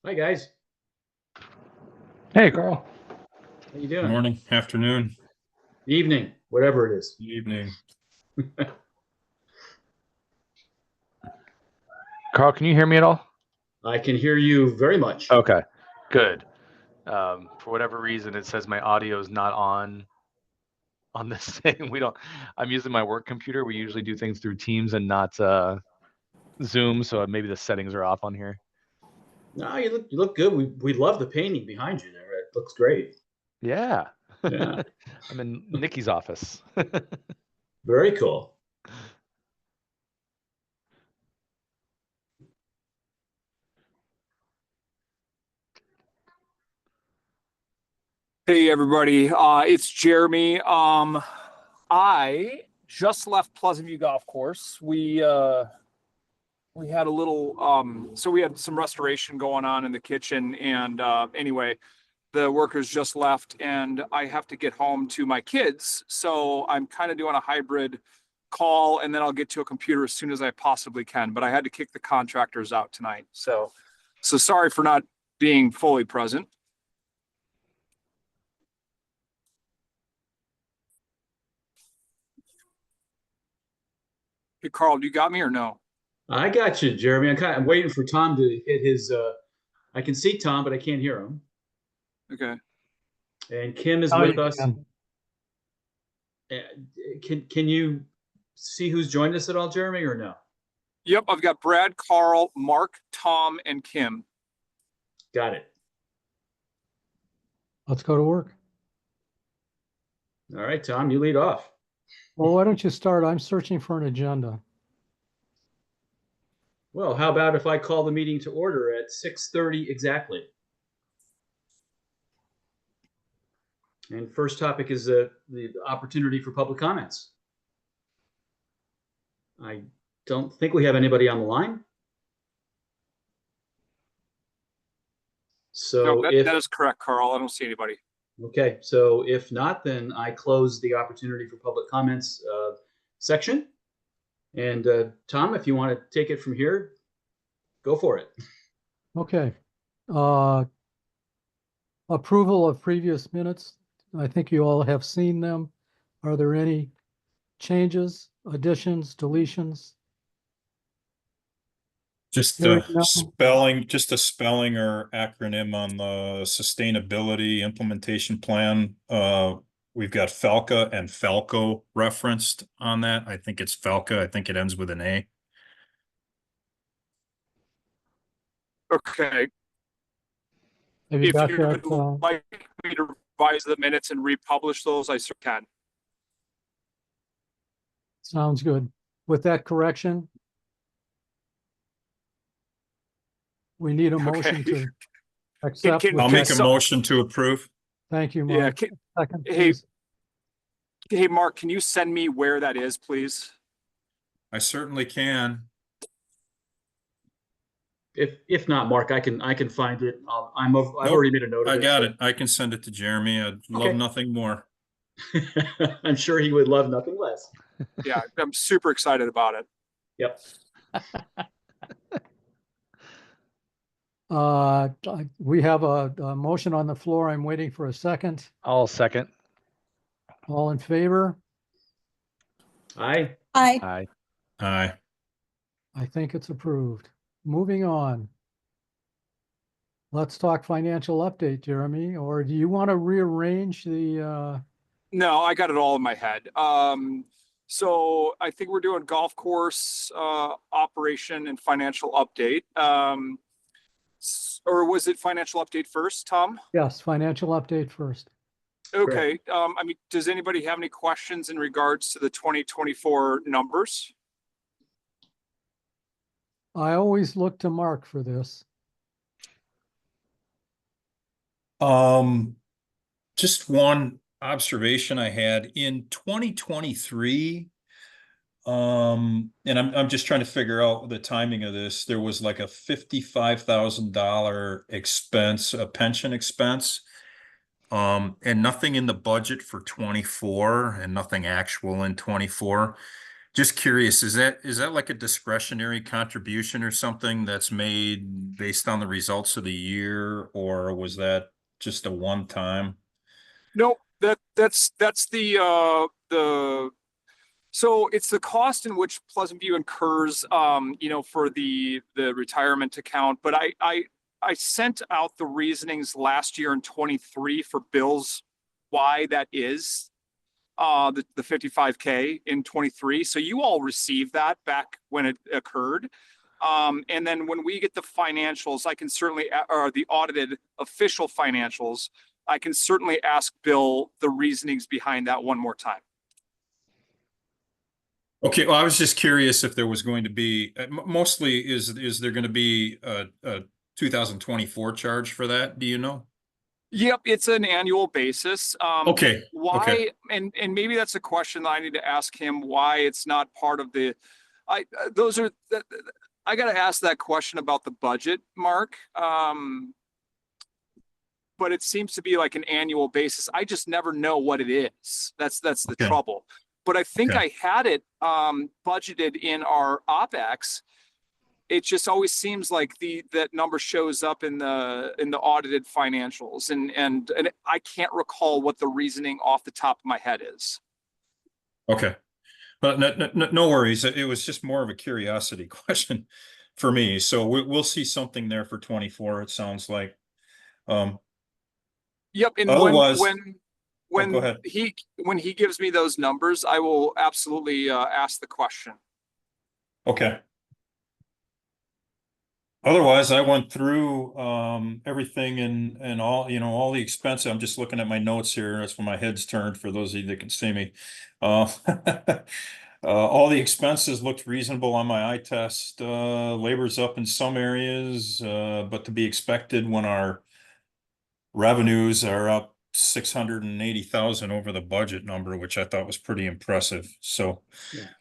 Hi guys, Hey, Carl. how you doing? Morning, afternoon, Evening, whatever it is. evening. Carl, can you hear me at all? I can hear you very much. Okay, good. For whatever reason, it says my audio is not on this thing. I'm using my work computer. We usually do things through Teams and not Zoom, so maybe the settings are off on here. No, you look good. We love the painting behind you there. It looks great. Yeah. Yeah, I'm in Nikki's office. very cool. Hey everybody, it's Jeremy. I just left Pleasant View Golf Course. We had a little so we had some restoration going on in the kitchen, and anyway, the workers just left, and I have to get home to my kids. So I'm kind of doing a hybrid call, and then I'll get to a computer as soon as I possibly can. But I had to kick the contractors out tonight, so sorry for not being fully present. Hey Carl, do you got me or no? I got you, Jeremy. I'm waiting for Tom to hit his. I can see Tom, but I can't hear him. Okay. And Kim is Oh, with you us. can. Uh, Can you see who's joined us at all, Jeremy, or no? Yep, I've got Brad, Carl, Mark, Tom, and Kim. Got it. Let's go to work. All right, Tom, you lead off. Well, why don't you start? I'm searching for an agenda. Well, how about if I call the meeting to order at 6:30 exactly? And first topic is the opportunity for public comments. I don't think we have anybody on the line. So No, if that is correct, Carl. I don't see anybody. okay, so if not, then I close the opportunity for public comments section. And Tom, if you want to take it from here, go for it. Okay. Approval of previous minutes. I think you all have seen them. Are there any changes, additions, deletions? Just Hearing a none. spelling, just a spelling or acronym on the sustainability implementation plan. We've got Falca and Falco referenced on that. I think it's Falca. I think it ends with an A. Okay. Have you If got you that? would like me to revise the minutes and republish those, I certainly can. Sounds good. With that correction, we need a motion Okay. to accept. can- with I'll can make a so- motion to approve. Thank you, Yeah. Mark. Second, Hey, please. hey, Mark, can you send me where that is, please? I certainly can. If not, Mark, I can find it. I've already made a note of I it. got so- it. I can send it to Jeremy. I'd love Okay. nothing more. I'm sure he would love nothing less. Yeah, I'm super excited about it. Yep. We have a motion on the floor. I'm waiting for a second. I'll second. All in favor? Aye. Aye. Aye. Aye. I think it's approved. Moving on. Let's talk financial update, Jeremy, or do you want to rearrange the, No, I got it all in my head. So I think we're doing golf course operation and financial update. Or was it financial update first, Tom? yes, financial update first. Okay. I mean, does anybody have any questions in regards to the 2024 numbers? I always look to Mark for this. Just one observation I had in 2023. And I'm just trying to figure out the timing of this. There was like a $55,000 expense, a pension expense. And nothing in the budget for 24 and nothing actual in 24. Just curious, is that like a discretionary contribution or something that's made based on the results of the year, or was that just a one-time? No, that's the so it's the cost in which Pleasant View incurs, for the retirement account. But I sent out the reasonings last year in 23 for bills why that is the 55K in 23. So you all received that back when it occurred. And then when we get the financials, I can certainly, or the audited official financials, I can certainly ask Bill the reasonings behind that one more time. Okay, well, I was just curious if there was going to be, mostly is there going to be a 2024 charge for that? Do you know? Yep, it's an annual basis. Okay, Why, okay. and maybe that's a question that I need to ask him, why it's not part of the, I got to ask that question about the budget, Mark. But it seems to be like an annual basis. I just never know what it is. That's the Okay. trouble. But I think Okay. I had it budgeted in our OpEx. It just always seems like that number shows up in the audited financials, and I can't recall what the reasoning off the top of my head is. Okay. But no worries. It was just more of a curiosity question for me. So we'll see something there for 24, it sounds like. Yep, and Otherwise- when go ahead. he gives me those numbers, I will absolutely ask the question. Okay. Otherwise, I went through everything and all, all the expenses. I'm just looking at my notes here. That's when my head's turned for those of you that can see me. All the expenses looked reasonable on my eye test. Labor's up in some areas, but to be expected when our revenues are up 680,000 over the budget number, which I thought was pretty impressive. So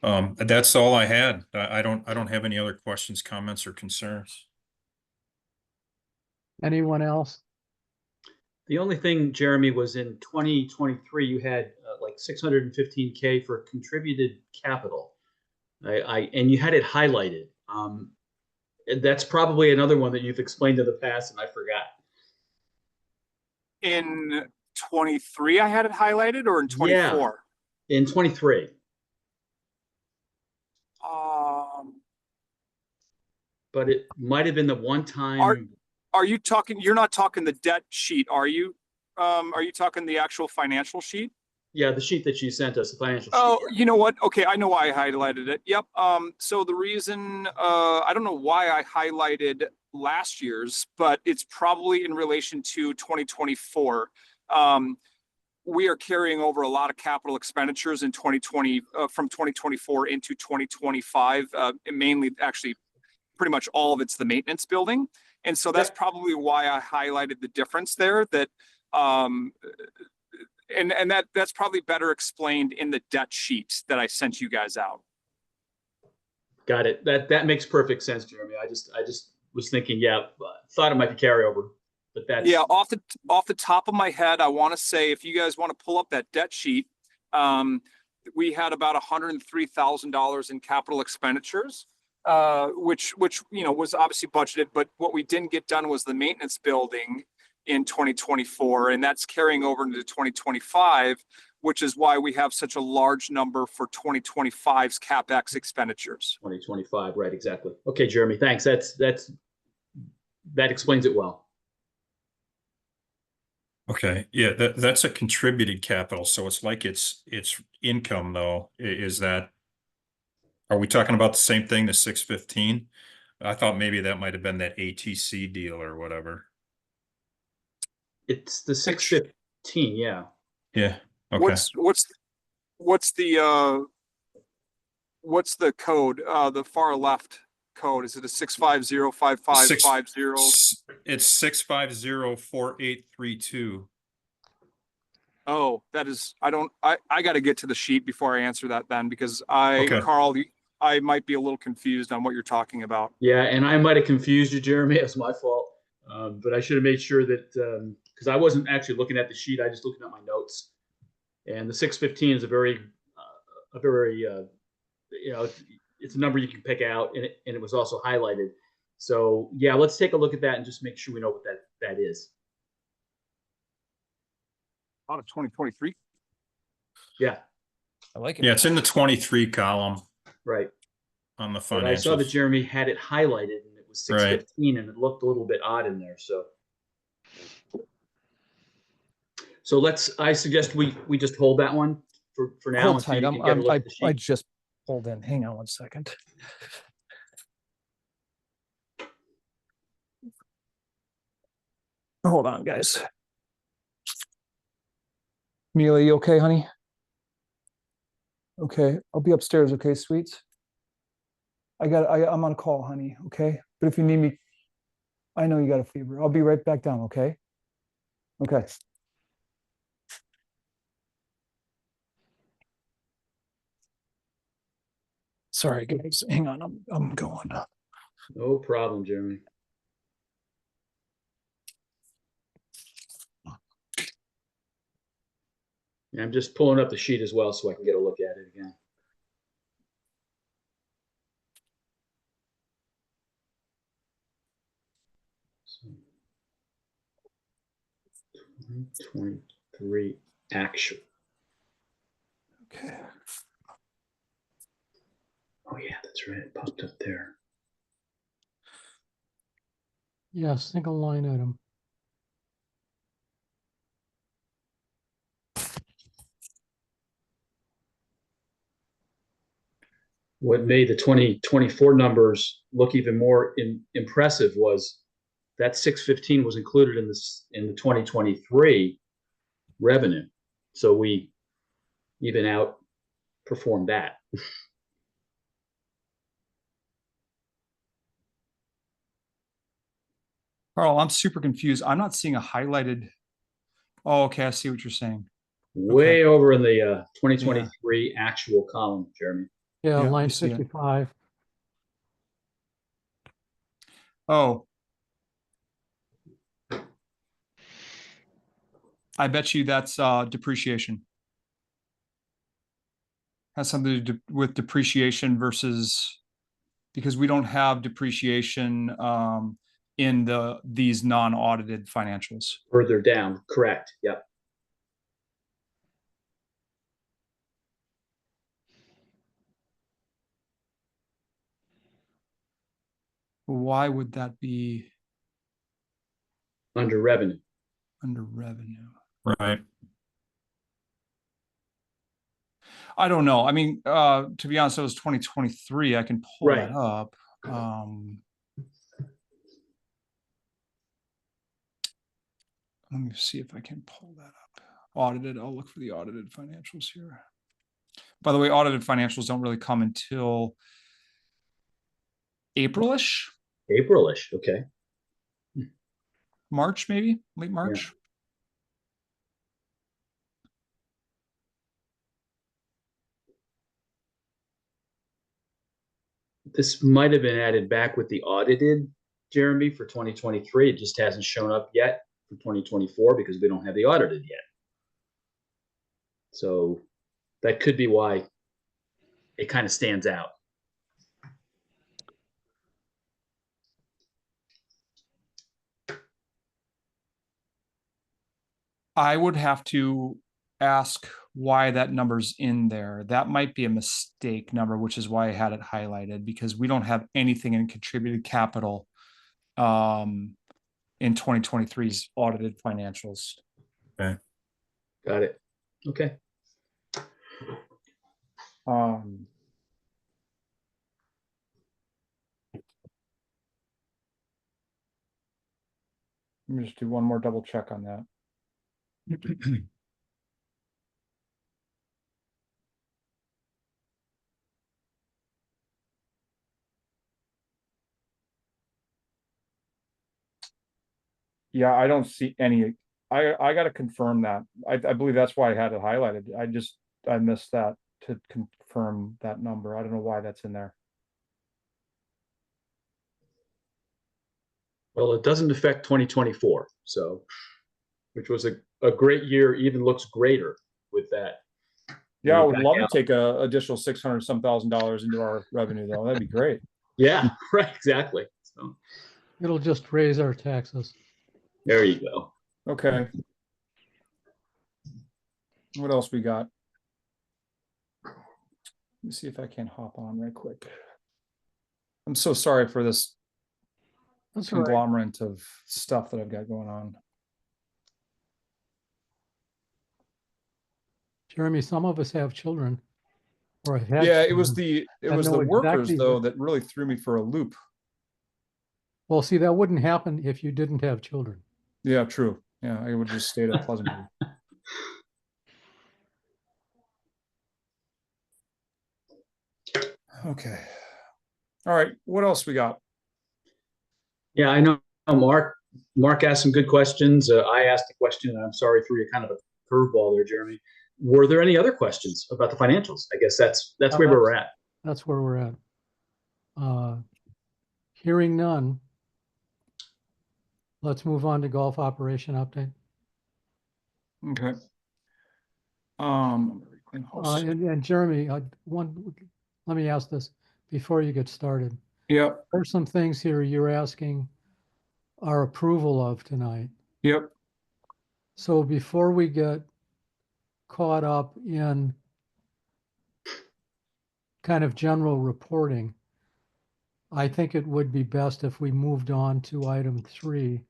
that's all I had. I don't have any other questions, comments, or concerns. Anyone else? The only thing, Jeremy, was in 2023, you had like 615K for contributed capital. And you had it highlighted. That's probably another one that you've explained in the past and I forgot. In 23, I had it highlighted, or in 24? Yeah, in 23. But it might have been the one time. Are you talking, you're not talking the debt sheet, are you? Are you talking the actual financial sheet? Yeah, the sheet that you sent us, the financial sheet. Oh, you know what? Okay, I know why I highlighted it. Yep. So the reason, I don't know why I highlighted last year's, but it's probably in relation to 2024. We are carrying over a lot of capital expenditures in 2020, from 2024 into 2025, mainly actually pretty much all of it's the maintenance building. And so that's probably why I highlighted the difference there, that, and that's probably better explained in the debt sheet that I sent you guys out. Got it. That makes perfect sense, Jeremy. I just was thinking, thought it might be carryover, but that's. Yeah, off the top of my head, I want to say, if you guys want to pull up that debt sheet, we had about $103,000 in capital expenditures. Which was obviously budgeted, but what we didn't get done was the maintenance building in 2024, and that's carrying over into 2025, which is why we have such a large number for 2025's CapEx expenditures. 2025, right? Exactly. Okay, Jeremy, thanks. That explains it well. Okay, yeah, that's a contributed capital, so it's like it's income though. Are we talking about the same thing, the 615? I thought maybe that might have been that ATC deal or whatever. It's the 615, yeah. Yeah. Okay. What's the code? The far left code, is it a 6505550? It's 6504832. Oh, that is, I got to get to the sheet before I answer that then, because Okay. Carl, I might be a little confused on what you're talking about. Yeah, and I might have confused you, Jeremy. It was my fault. But I should have made sure that, because I wasn't actually looking at the sheet, I just looking at my notes. And the 615 is a very it's a number you can pick out, and it was also highlighted. So yeah, let's take a look at that and just make sure we know what that is. Out of 2023. Yeah, I like it. Yeah, it's in the 23 column right. on the But I saw that financials. Jeremy had it highlighted, and it was Right. 615, and it looked a little bit odd in there. So I suggest we just hold that one for now Hold until tight. you can get a look at the I sheet. just pulled in. Hang on one second. Hold on, guys. Amelia, you okay, honey? Okay, I'll be upstairs. Okay, sweets. I'm on call, honey. Okay, but if you need me, I know you got a fever. I'll be right back down. Okay. Okay. Sorry, guys. Hang on. I'm going. No problem, Jeremy. Yeah, I'm just pulling up the sheet as well so I can get a look at it again. So, 2023 actual. Okay. Oh yeah, that's right. It popped up there. Yeah, single line item. What made the 2024 numbers look even more impressive was that 615 was included in the 2023 revenue. So we even outperformed that. Carl, I'm super confused. I'm not seeing a highlighted. Oh, okay. I see what you're saying. Way over in the 2023 actual column, Jeremy. Yeah, Yeah, I line see it. 55. Oh. I bet you that's depreciation. Has something to do with depreciation versus, because we don't have depreciation in these non-audited financials. Further down, correct. Yep. Why would that be Under revenue. under revenue? Right. I don't know. I mean, to be honest, it was 2023. I can pull Right. that up. Let me see if I can pull that up. Audited. I'll look for the audited financials here. By the way, audited financials don't really come until April-ish, April-ish. Okay. March, maybe late March. This might have been added back with the audited, Jeremy, for 2023. It just hasn't shown up yet for 2024 because we don't have the audited yet. So that could be why it kind of stands out. I would have to ask why that number's in there. That might be a mistake number, which is why I had it highlighted, because we don't have anything in contributed capital in 2023's audited financials. Okay. Got it. Okay. Let me just do one more double check on that. Yeah, I don't see any. I got to confirm that. I believe that's why I had it highlighted. I missed that to confirm that number. I don't know why that's in there. Well, it doesn't affect 2024, so which was a great year, even looks greater with that Yeah, I you would back love to out. take a additional 600 some $1,000 into our revenue though. That'd be great. Yeah, right, exactly. So It'll just raise our taxes. there you go. Okay. What else we got? Let me see if I can hop on right quick. I'm so sorry for this That's all right. conglomerate of stuff that I've got going on. Jeremy, some of us have children. Or have had Yeah, it was children the that workers know though what- that really threw me for a loop. Well, see, that wouldn't happen if you didn't have children. Yeah, true. Yeah, I would just stayed at Pleasant View. Okay. All right. What else we got? Yeah, I know Mark asked some good questions. I asked a question, and I'm sorry, threw you kind of a curveball there, Jeremy. Were there any other questions about the financials? I guess that's where we're at. That's where we're at. Hearing none. Let's move on to golf operation update. Okay. And Jeremy, let me ask this before you get started. Yep. There's some things here you're asking our approval of tonight. Yep. So before we get caught up in kind of general reporting, I think it would be best if we moved on to item 3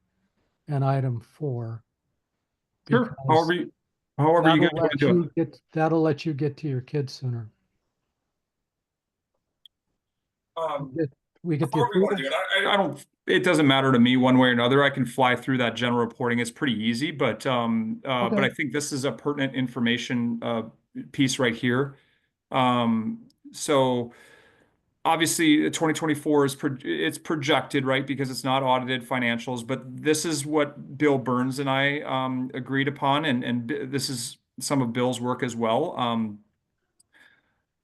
and item 4. Sure. because However you guys that'll want to do it. that'll let you get to your kids sooner. We get the However you want approval. to do it. I don't. It doesn't matter to me one way or another. I can fly through that general reporting. It's pretty easy, but I think this is a pertinent information piece right here. So obviously 2024 it's projected, right? Because it's not audited financials, but this is what Bill Burns and I agreed upon, and this is some of Bill's work as well.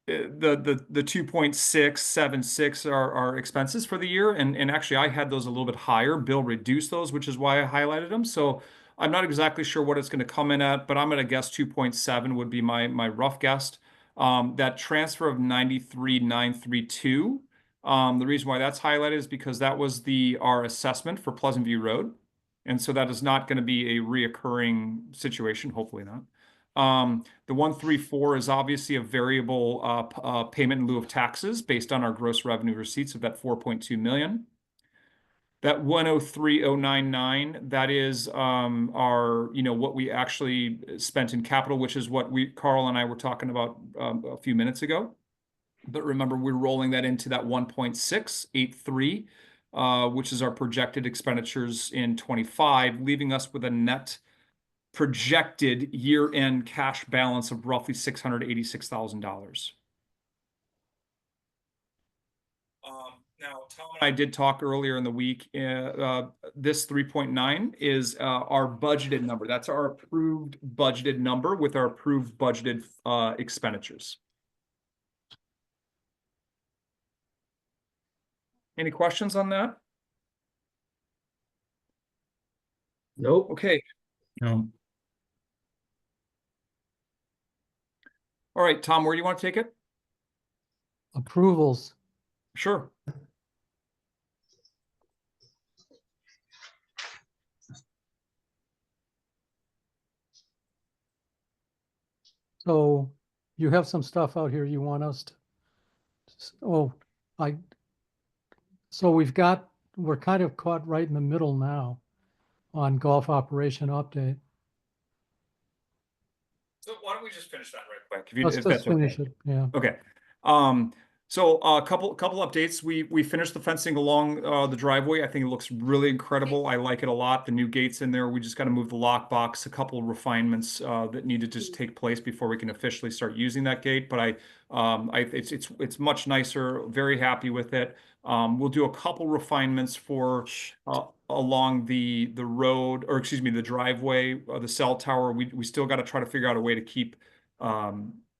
The 2.676 are our expenses for the year, and actually I had those a little bit higher. Bill reduced those, which is why I highlighted them. So I'm not exactly sure what it's going to come in at, but I'm going to guess 2.7 would be my rough guess. That transfer of 93,932. The reason why that's highlighted is because that was our assessment for Pleasant View Road, and so that is not going to be a reoccurring situation. Hopefully not. The 134 is obviously a variable payment in lieu of taxes based on our gross revenue receipts of that 4.2 million. That 103,099, that is our, what we actually spent in capital, which is what Carl and I were talking about a few minutes ago. But remember, we're rolling that into that 1.683, which is our projected expenditures in 25, leaving us with a net projected year-end cash balance of roughly $686,000. Now, Tom and I did talk earlier in the week. This 3.9 is our budgeted number. That's our approved budgeted number with our approved budgeted expenditures. Any questions on that? Nope. Okay. No. All right, Tom, where do you want to take it? Approvals. Sure. So you have some stuff out here you want us to, so we're kind of caught right in the middle now on golf operation update. So why don't we just finish that right quick? Let's just finish it, yeah. Okay. So a couple updates. We finished the fencing along the driveway. I think it looks really incredible. I like it a lot. The new gates in there. We just got to move the lockbox. A couple of refinements that need to just take place before we can officially start using that gate. But it's much nicer. Very happy with it. We'll do a couple refinements for along the road, or excuse me, the driveway, the cell tower. We still got to try to figure out a way to keep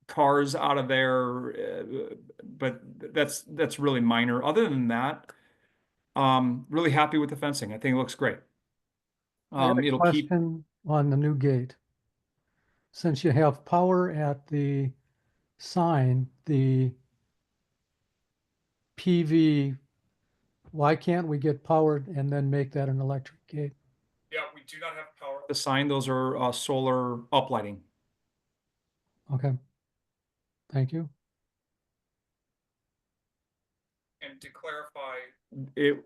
cars out of there, but that's really minor. Other than that, really happy with the fencing. I think it looks great. I have a question on the new gate. Since you have power at the sign, the PV, why can't we get powered and then make that an electric gate? Yeah, we do not have power. The sign, those are solar uplighting. Okay. Thank you. And to clarify, it,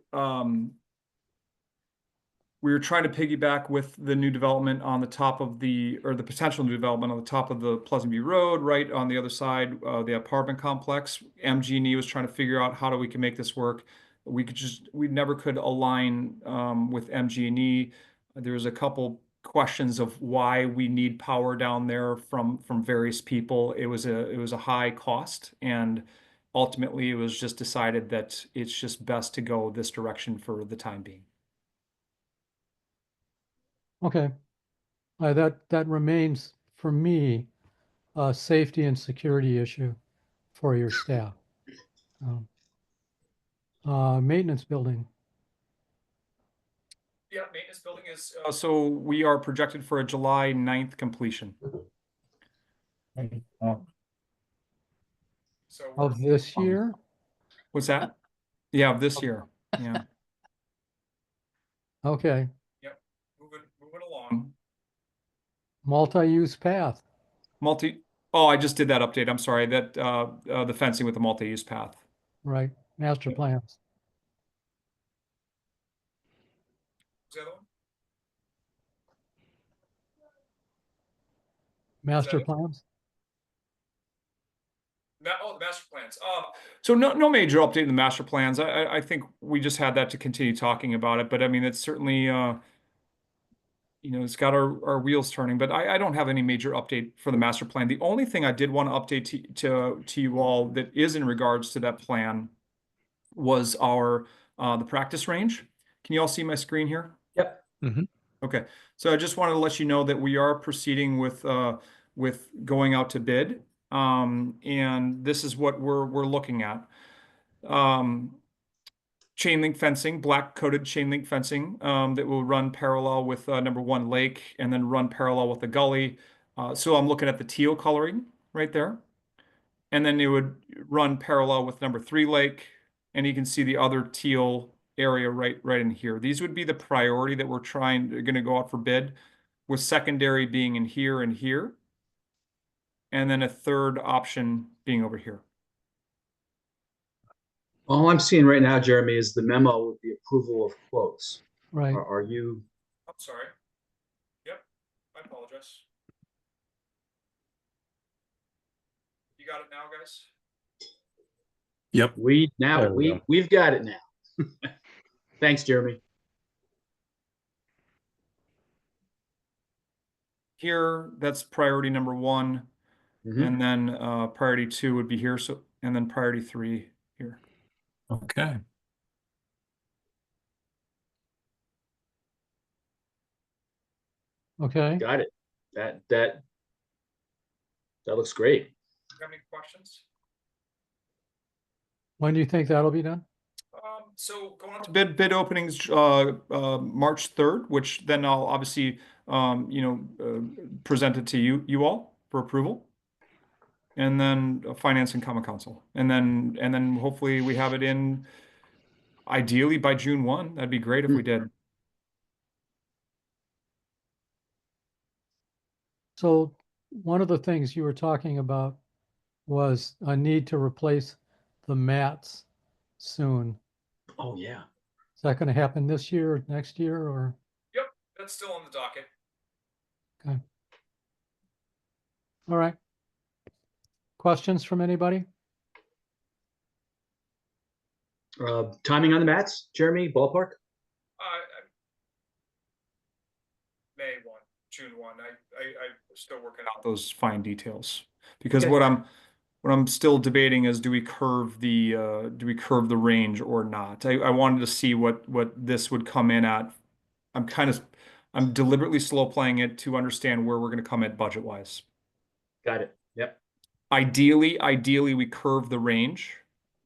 we were trying to piggyback with the new development on the top of the, or the potential new development on the top of the Pleasant View Road, right on the other side, the apartment complex. MG&E was trying to figure out how we can make this work. We never could align with MG&E. There's a couple questions of why we need power down there from various people. It was a high cost, and ultimately it was just decided that it's just best to go this direction for the time being. Okay. That remains for me a safety and security issue for your staff. Maintenance building. Yeah, maintenance building is, so we are projected for a July 9th completion. So Of this year? what's that? Yeah, of this year. Yeah. Okay. Yep. Moving along. Multi-use path. Oh, I just did that update. I'm sorry. That the fencing with the multi-use path. Right. Master plans. What's the other one? Master it? plans. The master plans. So no major update in the master plans. I think we just had that to continue talking about it. But I mean, it's certainly it's got our wheels turning. But I don't have any major update for the master plan. The only thing I did want to update to you all that is in regards to that plan was our the practice range. Can you all see my screen here? Yep. Okay. So I just wanted to let you know that we are proceeding with going out to bid. And this is what we're looking at. Chain link fencing, black coated chain link fencing that will run parallel with number 1 lake and then run parallel with the gully. So I'm looking at the teal coloring right there. And then it would run parallel with number 3 lake. And you can see the other teal area right in here. These would be the priority that we're going to go out for bid, with secondary being in here and here. And then a third option being over here. All I'm seeing right now, Jeremy, is the memo with the approval of quotes. Right. Are you? I'm sorry. Yep. I apologize. You got it now, guys? Yep. We've got it now. Thanks, Jeremy. Here, that's priority number 1. And then priority 2 would be here. So, and then priority 3 here. Okay. Okay. Got it. That looks great. You have any questions? When do you think that'll be done? So going on to bid openings March 3rd, which then I'll obviously present it to you all for approval. And then finance and common council. And then hopefully we have it in ideally by June 1. That'd be great if we did. So one of the things you were talking about was a need to replace the mats soon. Oh, yeah. Is that going to happen this year, next year, or? Yep, that's still on the docket. Okay. All right. Questions from anybody? Timing on the mats, Jeremy, ballpark? May 1, June 1. I'm still working out those fine details, because Okay. what I'm still debating is, do we curve the range or not? I wanted to see what this would come in at. I'm deliberately slow playing it to understand where we're going to come at budget wise. Got it. Yep. Ideally we curve the range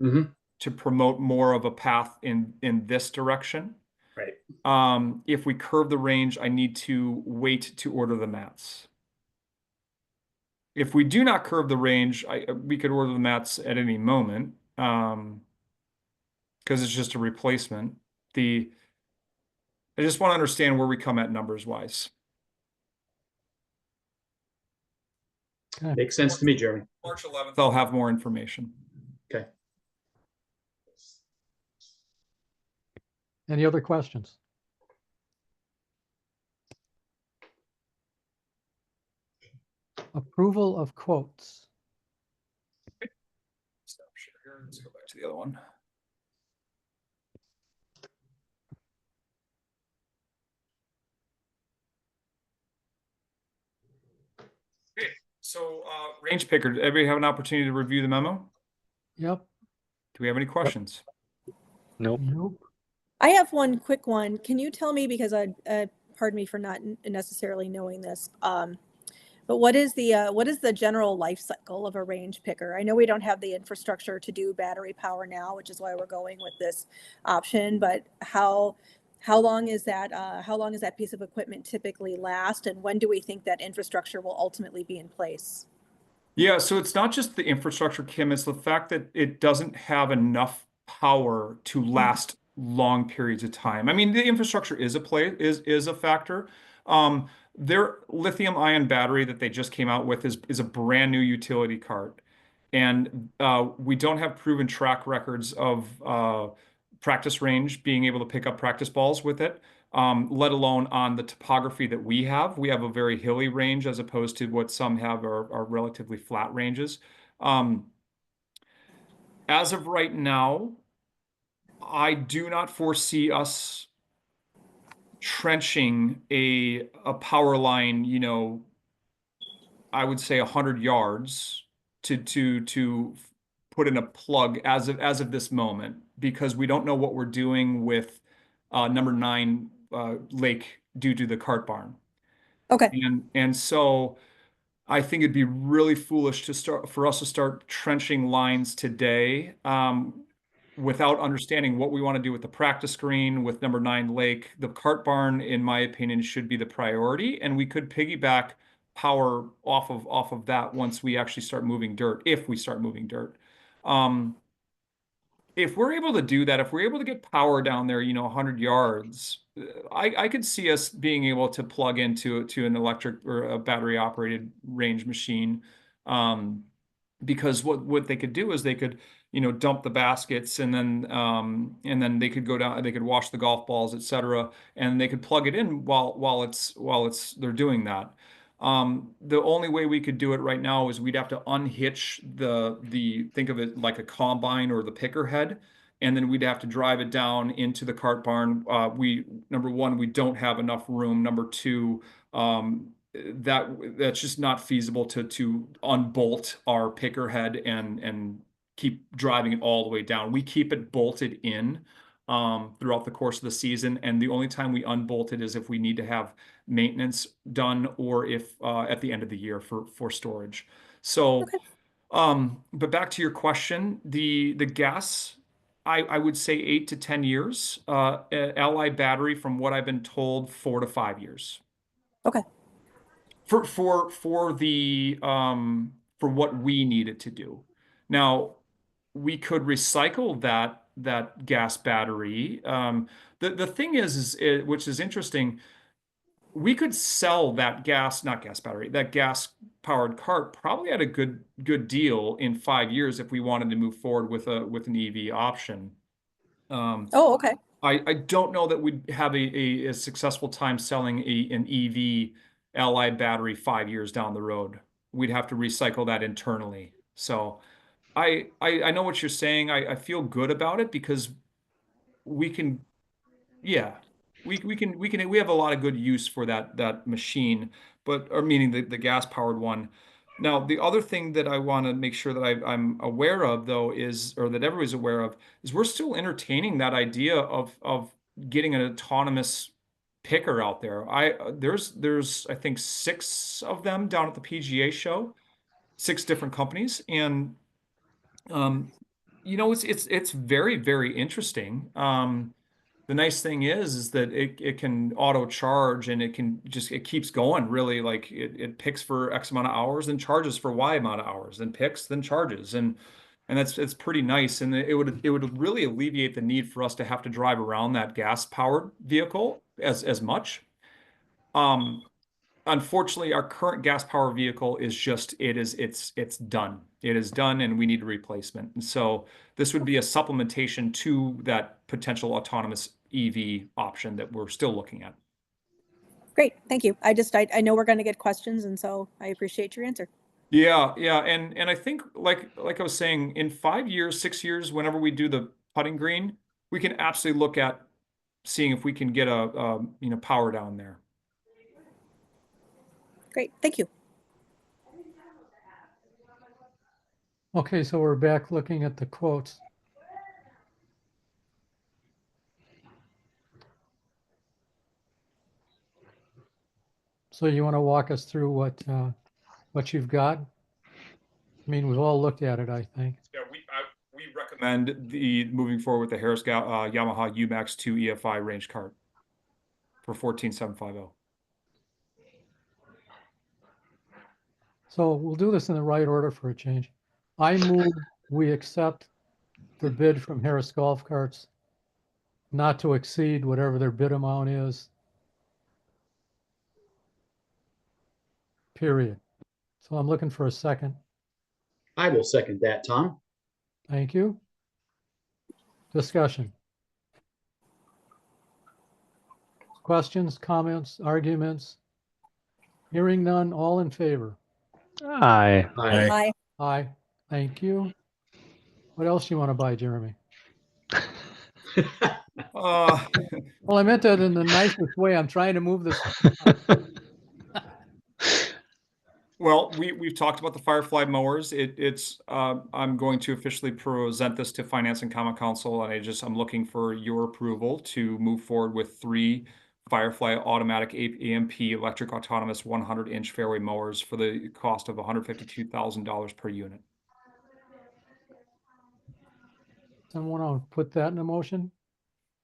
Mm-hmm. to promote more of a path in this direction. Right. If we curve the range, I need to wait to order the mats. if we do not curve the range, we could order the mats at any moment, because it's just a replacement. I just want to understand where we come at numbers wise. Makes sense to me, Jeremy. March 11th, I'll have more information. Okay. Any other questions? Approval of quotes. Stop share here. Let's go back to the other one. Okay, so range picker, did everybody have an opportunity to review the memo? Yep. Do we have any questions? Nope. Nope. I have one quick one. Can you tell me, because pardon me for not necessarily knowing this, but what is the general life cycle of a range picker? I know we don't have the infrastructure to do battery power now, which is why we're going with this option, but how long is that piece of equipment typically last, and when do we think that infrastructure will ultimately be in place? Yeah, so it's not just the infrastructure, Kim, it's the fact that it doesn't have enough power to last long periods of time. I mean, the infrastructure is a factor. Their lithium ion battery that they just came out with is a brand new utility cart. And we don't have proven track records of practice range, being able to pick up practice balls with it, let alone on the topography that we have. We have a very hilly range as opposed to what some have are relatively flat ranges. As of right now, I do not foresee us trenching a power line, I would say 100 yards to put in a plug as of this moment, because we don't know what we're doing with number 9 lake due to the cart barn. Okay. And so I think it'd be really foolish for us to start trenching lines today, without understanding what we want to do with the practice green, with number 9 lake. The cart barn, in my opinion, should be the priority, and we could piggyback power off of that once we actually start moving dirt, if we start moving dirt. If we're able to do that, if we're able to get power down there, 100 yards, I could see us being able to plug into an electric or a battery operated range machine. Because what they could do is they could, dump the baskets, and then they could go down, they could wash the golf balls, etc., and they could plug it in while they're doing that. The only way we could do it right now is we'd have to unhitch think of it like a combine or the picker head, and then we'd have to drive it down into the cart barn. Number one, we don't have enough room. Number two, that's just not feasible to unbolt our picker head and keep driving it all the way down. We keep it bolted in throughout the course of the season, and the only time we unbolt it is if we need to have maintenance done, or if at the end of the year for storage. So, Okay. But back to your question, the gas, I would say 8 to 10 years. Ally battery, from what I've been told, 4 to 5 years. Okay. For what we needed to do. Now, we could recycle that gas battery. The thing is which is interesting, we could sell that that gas powered cart probably at a good deal in 5 years if we wanted to move forward with an EV option. Oh, okay. I don't know that we'd have a successful time selling an EV Ally battery 5 years down the road. We'd have to recycle that internally. So I know what you're saying. I feel good about it because we can, yeah, we have a lot of good use for that machine, or meaning the gas powered one. Now, the other thing that I want to make sure that I'm aware of, though, or that everybody's aware of, is we're still entertaining that idea of getting an autonomous picker out there. There's I think 6 of them down at the PGA show, 6 different companies, and it's very, very interesting. the nice thing is that it can auto charge, and it keeps going, really. Like it picks for X amount of hours, then charges for Y amount of hours, then picks, then charges. And it's pretty nice. And it would really alleviate the need for us to have to drive around that gas powered vehicle as much. Unfortunately, our current gas powered vehicle is just, it's done. It is done, and we need a replacement. And so this would be a supplementation to that potential autonomous EV option that we're still looking at. Great, thank you. I know we're going to get questions, and so I appreciate your answer. Yeah, yeah, and I think like I was saying, in 5 years, 6 years, whenever we do the putting green, we can absolutely look at seeing if we can get a power down there. Great, thank you. Okay, so we're back looking at the quotes. So you want to walk us through what you've got? I mean, we've all looked at it, I think. Yeah, we recommend moving forward with the Harris Yamaha UMAX 2 EFI range cart for 14,750. So we'll do this in the right order for a change. I move we accept the bid from Harris Golf Carts not to exceed whatever their bid amount is. Period. So I'm looking for a second. I will second that, Tom. Thank you. Discussion. Questions, comments, arguments? Hearing none, all in favor? Aye. Aye. Aye. Aye. Thank you. What else you want to buy, Jeremy? Uh, Well, I meant that in the nicest way. I'm trying to move this. Well, we've talked about the Firefly mowers. I'm going to officially present this to Finance and Common Council, and I'm looking for your approval to move forward with 3 Firefly automatic AMP electric autonomous 100-inch fairway mowers for the cost of $152,000 per unit. Someone want to put that in a motion?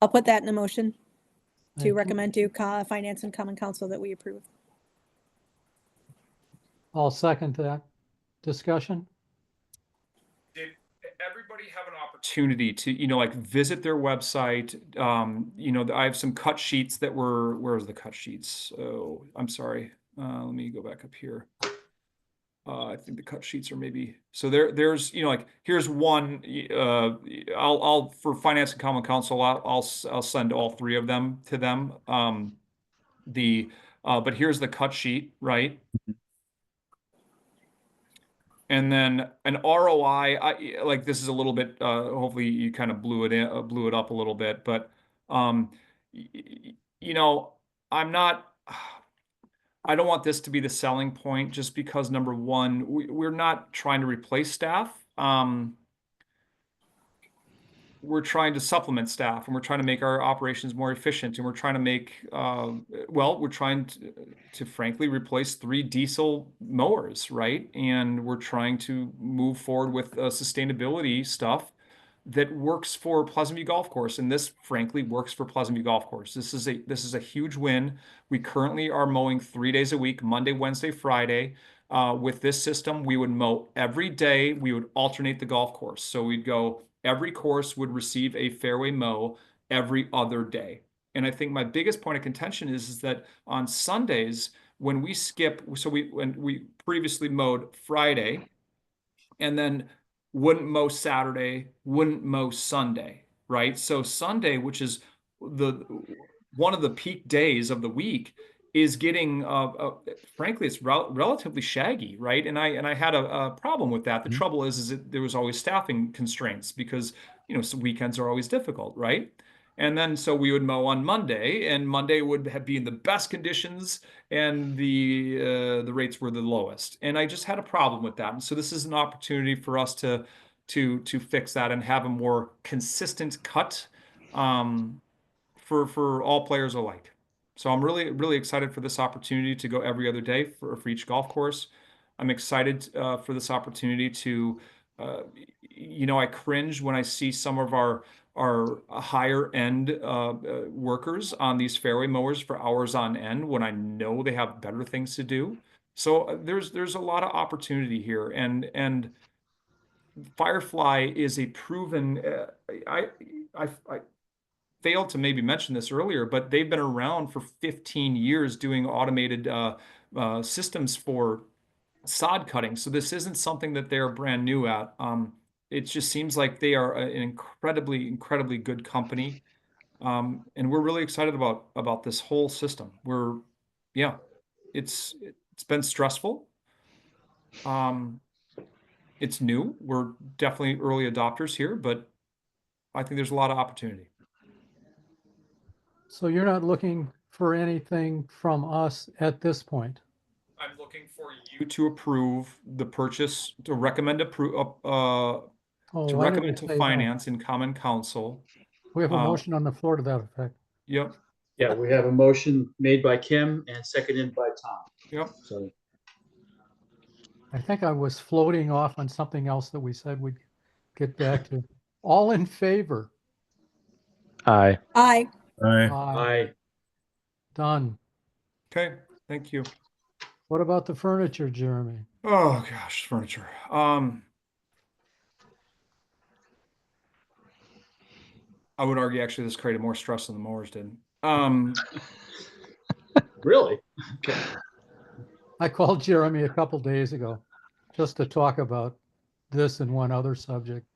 I'll put that in a motion Thank to you. recommend to Finance and Common Council that we approve. I'll second that. Discussion? Did everybody have an opportunity to, like, visit their website? I have some cut sheets that were, where's the cut sheets? Oh, I'm sorry. Let me go back up here. I think the cut sheets are maybe, so there's, like, here's one, I'll for Finance and Common Council, I'll send all 3 of them to them. But here's the cut sheet, right? And then an ROI, like, this is a little bit, hopefully you kind of blew it up a little bit, but, I don't want this to be the selling point, just because, number one, we're not trying to replace staff. We're trying to supplement staff, and we're trying to make our operations more efficient, and we're trying to make, we're trying to frankly replace 3 diesel mowers, right? And we're trying to move forward with sustainability stuff that works for Pleasant View Golf Course, and this frankly works for Pleasant View Golf Course. This is a huge win. We currently are mowing 3 days a week, Monday, Wednesday, Friday. With this system, we would mow every day. We would alternate the golf course. So we'd go, every course would receive a fairway mow every other day. And I think my biggest point of contention is that on Sundays, when we skip, when we previously mowed Friday, and then wouldn't mow Saturday, wouldn't mow Sunday, right? So Sunday, which is one of the peak days of the week, is getting, frankly, it's relatively shaggy, right? And I had a problem with that. The trouble is that there was always staffing constraints, because, some weekends are always difficult, right? And then so we would mow on Monday, and Monday would be in the best conditions, and the rates were the lowest. And I just had a problem with that. And so this is an opportunity for us to fix that and have a more consistent cut for all players alike. So I'm really, really excited for this opportunity to go every other day for each golf course. I'm excited for this opportunity to I cringe when I see some of our higher end workers on these fairway mowers for hours on end when I know they have better things to do. So there's a lot of opportunity here, and Firefly is a proven. I failed to maybe mention this earlier, but they've been around for 15 years doing automated systems for sod cutting. So this isn't something that they're brand new at. It just seems like they are an incredibly good company. And we're really excited about this whole system. It's been stressful. It's new. We're definitely early adopters here, but I think there's a lot of opportunity. So you're not looking for anything from us at this point? I'm looking for you to approve the purchase, to recommend to Oh, why did we recommend to say that? finance in common council. We have a motion on the floor to that effect. Yep, Yeah, we have a motion made by Kim and seconded by Tom. yep. So I think I was floating off on something else that we said we'd get back to. All in favor? Aye. Aye. Right. I, Done. Okay, thank you. What about the furniture, Jeremy? Oh gosh, furniture. I would argue actually this created more stress than the mowers did. really? Okay. I called Jeremy a couple days ago just to talk about this and one other subject.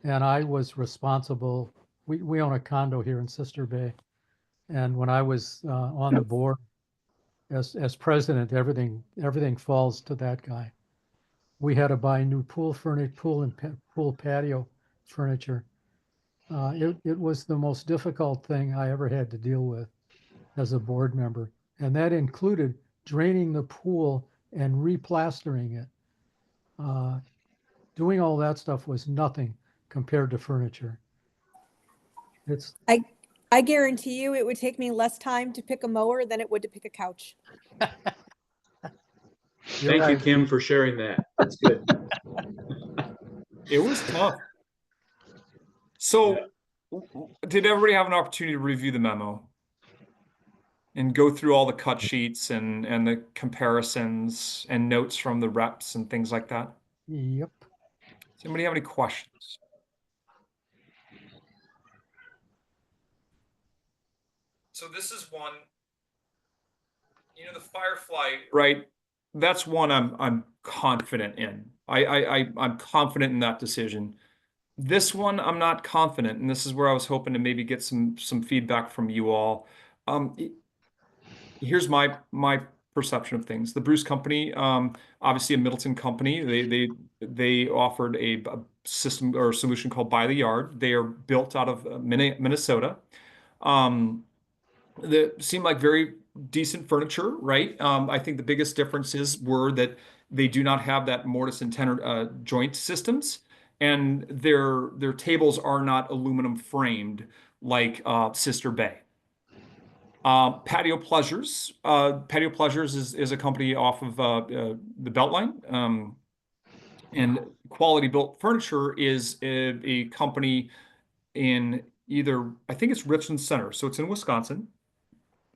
And I was responsible. We own a condo here in Sister Bay. And when I was on the board as president, everything falls to that guy. We had to buy new pool patio furniture. It was the most difficult thing I ever had to deal with as a board member. And that included draining the pool and replastering it. Doing all that stuff was nothing compared to furniture. I guarantee you it would take me less time to pick a mower than it would to pick a couch. Thank you, Kim, for sharing that. That's good. It was tough. So, did everybody have an opportunity to review the memo and go through all the cut sheets and the comparisons and notes from the reps and things like that? Yep. Does anybody have any questions? So this is one, the Firefly, right? That's one I'm confident in. I'm confident in that decision. This one I'm not confident, and this is where I was hoping to maybe get some feedback from you all. Here's my perception of things. The Bruce Company, obviously a Middleton company, they offered a system or solution called By the Yard. They are built out of Minnesota. That seemed like very decent furniture, right? I think the biggest differences were that they do not have that mortise and tenon joint systems, and their tables are not aluminum framed like Sister Bay. Patio Pleasures. Patio Pleasures is a company off of the Beltline, and Quality Built Furniture is a company in either, I think it's Richland Center, so it's in Wisconsin.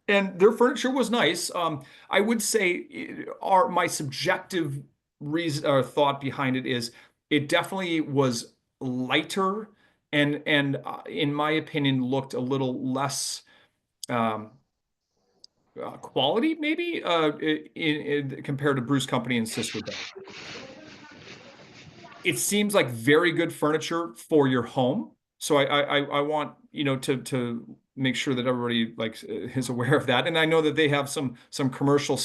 And their furniture was nice. I would say my subjective reason or thought behind it is it definitely was lighter and in my opinion looked a little less quality maybe in compared to Bruce Company and Sister Bay. It seems like very good furniture for your home. So I want to make sure that everybody is aware of that. And I know that they have some commercial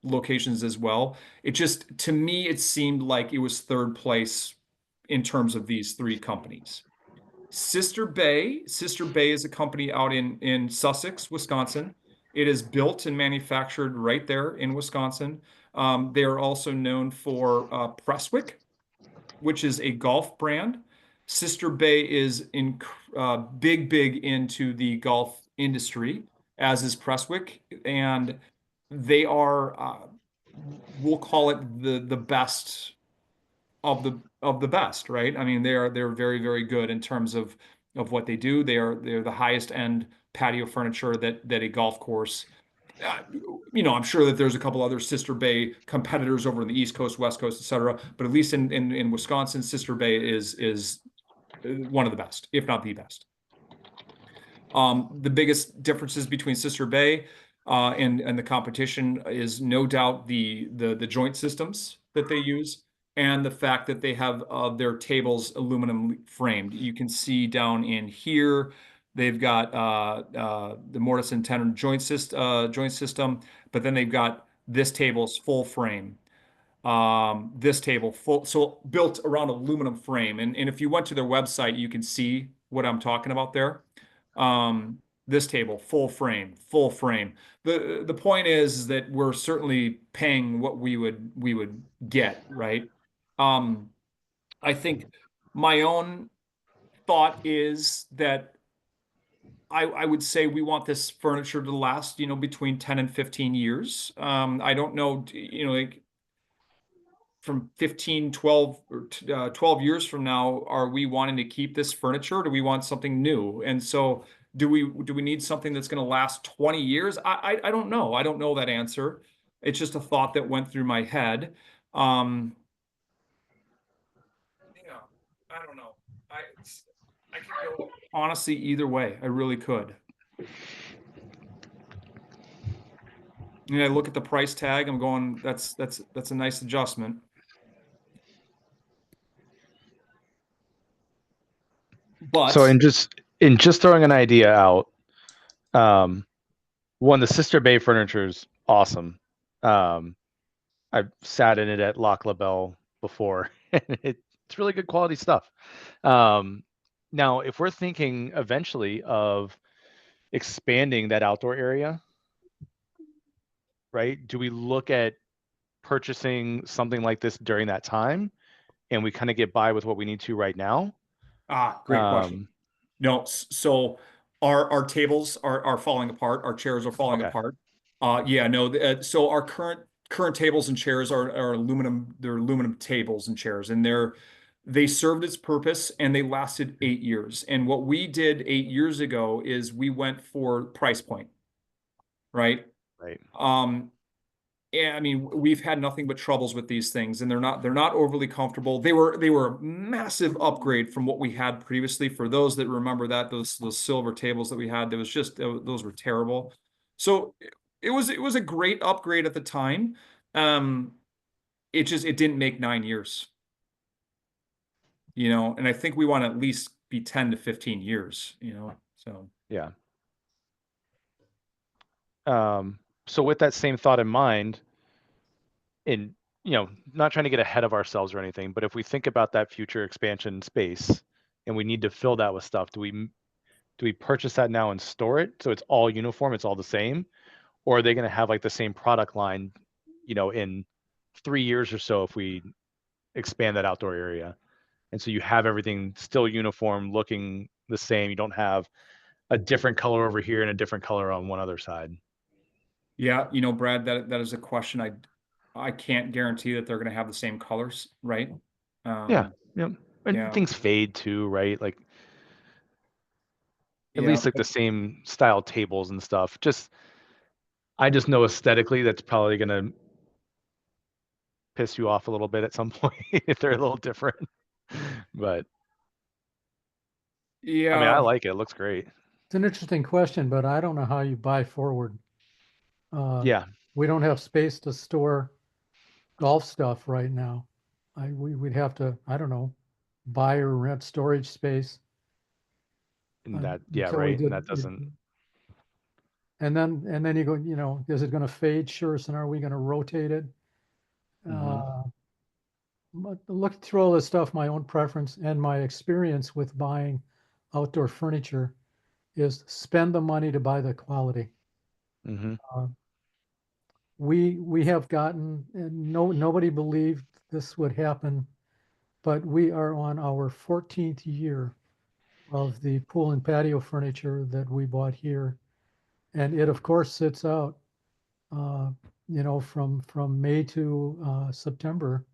locations as well. It just, to me, it seemed like it was third place in terms of these three companies. Sister Bay is a company out in Sussex, Wisconsin. It is built and manufactured right there in Wisconsin. They are also known for Prestwick, which is a golf brand. Sister Bay is big into the golf industry, as is Prestwick, and they are, we'll call it the best of the best, right? I mean, they're very, very good in terms of what they do. They're the highest end patio furniture that a golf course. I'm sure that there's a couple other Sister Bay competitors over in the East Coast, West Coast, et cetera. But at least in Wisconsin, Sister Bay is one of the best, if not the best. The biggest differences between Sister Bay and the competition is no doubt the joint systems that they use, and the fact that they have their tables aluminum framed. You can see down in here, they've got the mortise and tenon joint system, but then they've got this table's full frame. This table full, so built around aluminum frame. And if you went to their website, you can see what I'm talking about there. This table, full frame. The point is that we're certainly paying what we would get, right? I think my own thought is that I would say we want this furniture to last, between 10 and 15 years. I don't know, like from 15, 12, or 12 years from now, are we wanting to keep this furniture? Or do we want something new? And so do we need something that's going to last 20 years? I don't know. I don't know that answer. It's just a thought that went through my head. I don't know. I could go honestly either way. I really could. And I look at the price tag, I'm going, that's a nice adjustment. But So in just throwing an idea out, one, the Sister Bay furniture is awesome. I've sat in it at Lac La Belle before. It's really good quality stuff. Now, if we're thinking eventually of expanding that outdoor area, right? Do we look at purchasing something like this during that time, and we kind of get by with what we need to right now? Great question. No, so our tables are falling apart. Our chairs are falling Okay. apart. So our current tables and chairs are aluminum. They're aluminum tables and chairs, and they served its purpose and they lasted 8 years. And what we did 8 years ago is we went for price point, right? Right. Yeah, I mean, we've had nothing but troubles with these things, and they're not overly comfortable. They were a massive upgrade from what we had previously. For those that remember that, those silver tables that we had, those were terrible. So it was a great upgrade at the time. It didn't make 9 years. And I think we want to at least be 10 to 15 years, so. Yeah. So with that same thought in mind, and not trying to get ahead of ourselves or anything, but if we think about that future expansion space and we need to fill that with stuff, do we purchase that now and store it so it's all uniform, it's all the same? Or are they going to have like the same product line, in 3 years or so if we expand that outdoor area? And so you have everything still uniform, looking the same. You don't have a different color over here and a different color on one other side. Yeah, Brad, that is a question I can't guarantee that they're going to have the same colors, right? Yeah. And yeah. things fade too, right? Like at Yeah, least like the same style tables and stuff. I just know aesthetically that's probably going to piss you off a little bit at some point if they're a little different. But yeah, I mean, I like it. It looks great. It's an interesting question, but I don't know how you buy forward. Yeah. We don't have space to store golf stuff right now. We'd have to, I don't know, buy or rent storage space. And that, until we right. did- And that doesn't. And then you go, is it going to fade? Sure. So are we going to rotate it? But look through all this stuff, my own preference and my experience with buying outdoor furniture is spend the money to buy the quality. We have gotten, and nobody believed this would happen, but we are on our 14th year of the pool and patio furniture that we bought here. And it, of course, sits out, from May to September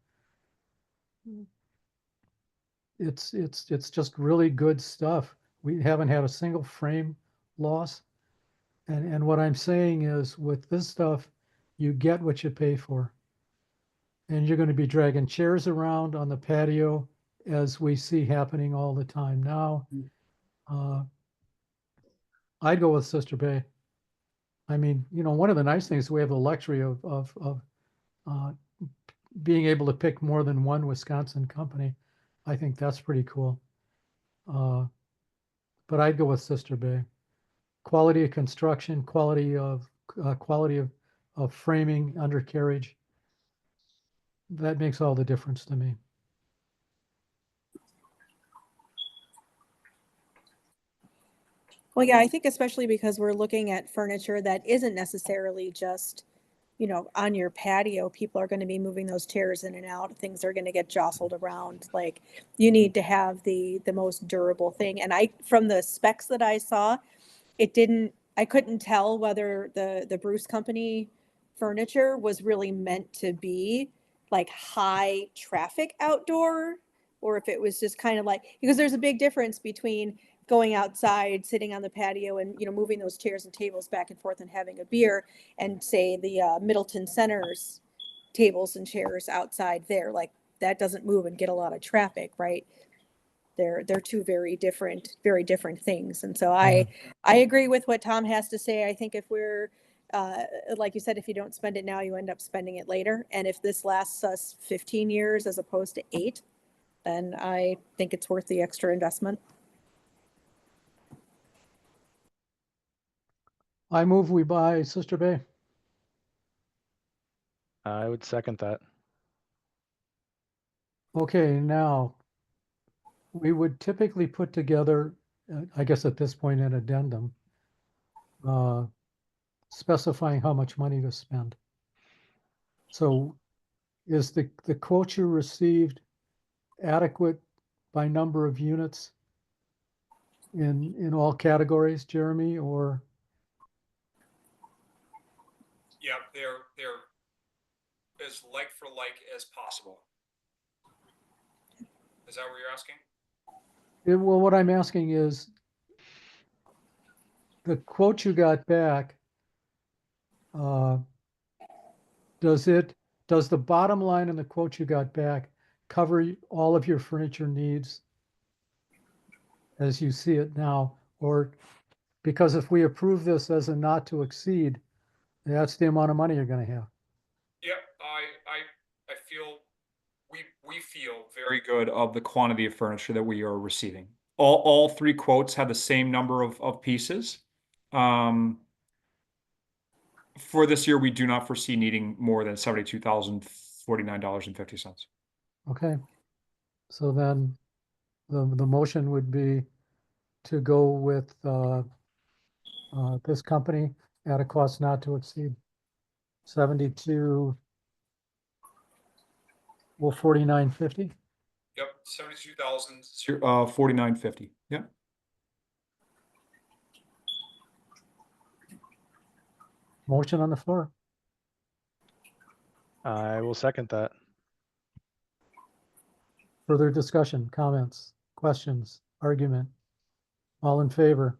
it's just really good stuff. We haven't had a single frame loss. And what I'm saying is with this stuff, you get what you pay for. And you're going to be dragging chairs around on the patio as we see happening all the time now. I'd go with Sister Bay. I mean, you know, one of the nice things, we have the luxury of being able to pick more than one Wisconsin company. I think that's pretty cool. But I'd go with Sister Bay. Quality of construction, quality of framing, undercarriage. That makes all the difference to me. Well, yeah, I think especially because we're looking at furniture that isn't necessarily just, you know, on your patio. People are going to be moving those chairs in and out. Things are going to get jostled around. Like, you need to have the most durable thing. And from the specs that I saw, I couldn't tell whether the Bruce Company furniture was really meant to be like high traffic outdoor, or if it was just kind of like, because there's a big difference between going outside, sitting on the patio and, you know, moving those chairs and tables back and forth and having a beer, and say the Middleton Center's tables and chairs outside there, like that doesn't move and get a lot of traffic, right? They're two very different things. And so I agree with what Tom has to say. I think if we're like you said, if you don't spend it now, you end up spending it later. And if this lasts us 15 years as opposed to 8, then I think it's worth the extra investment. I move we buy Sister Bay. I would second that. Okay, now we would typically put together, I guess at this point, an addendum specifying how much money to spend. So is the quote you received adequate by number of units in all categories, Jeremy, or? Yeah, they're as like for like as possible. Is that what you're asking? Well, what I'm asking is the quote you got back, does the bottom line in the quote you got back cover all of your furniture needs as you see it now? Or because if we approve this as a not to exceed, that's the amount of money you're going to have. Yep, I feel we feel very good of the quantity of furniture that we are receiving. All 3 quotes had the same number of pieces. For this year, we do not foresee needing more than $72,049.50. Okay. So then the motion would be to go with this company at a cost not to exceed 49.50. Yep, 72,049.50. Yep. Motion on the floor. I will second that. Further discussion, comments, questions, argument? All in favor?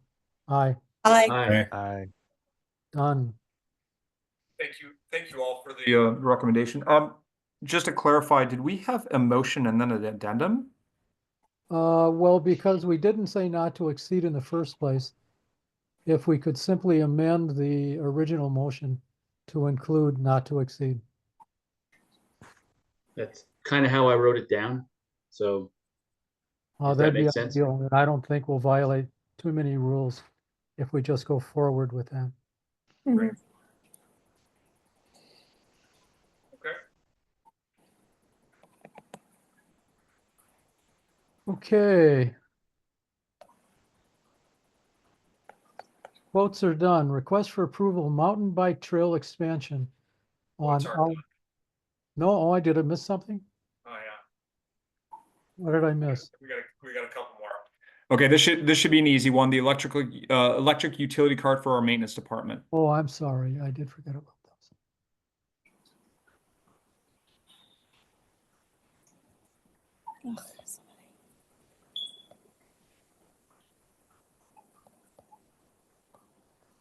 Aye. Aye. I Done. Thank you all for the recommendation. Just to clarify, did we have a motion and then an addendum? Well, because we didn't say not to exceed in the first place, if we could simply amend the original motion to include not to exceed. That's kind of how I wrote it down. So Does that That'd be make sense? ideal, and I don't think we'll violate too many rules if we just go forward with that. Mhm. Okay. Okay. Quotes are done. Request for approval, mountain bike trail expansion on. No, I did. I miss something? Oh yeah. What did I miss? We got a couple more. Okay, this should be an easy one. The electric utility card for our maintenance department. Oh, I'm sorry. I did forget about those.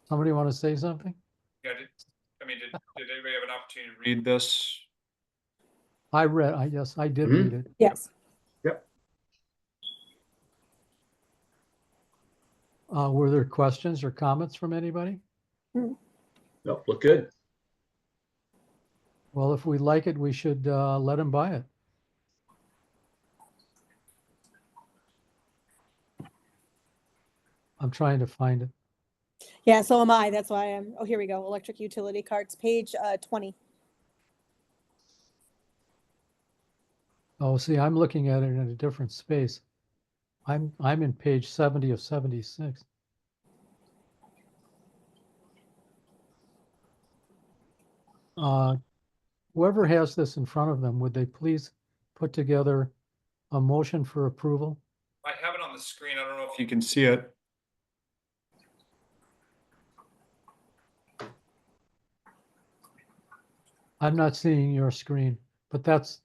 Somebody want to say something? Yeah, did anybody have an opportunity to read this? Yes, I did Mhm. read it. Yes. Yep. Were there questions or comments from anybody? Nope, look good. Well, if we like it, we should let them buy it. I'm trying to find it. Yeah, so am I. That's why I'm, oh, here we go. Electric utility carts, page 20. Oh, see, I'm looking at it in a different space. I'm in page 70 of 76. Whoever has this in front of them, would they please put together a motion for approval? I have it on the screen. I don't know if you can see it. I'm not seeing your screen, but that's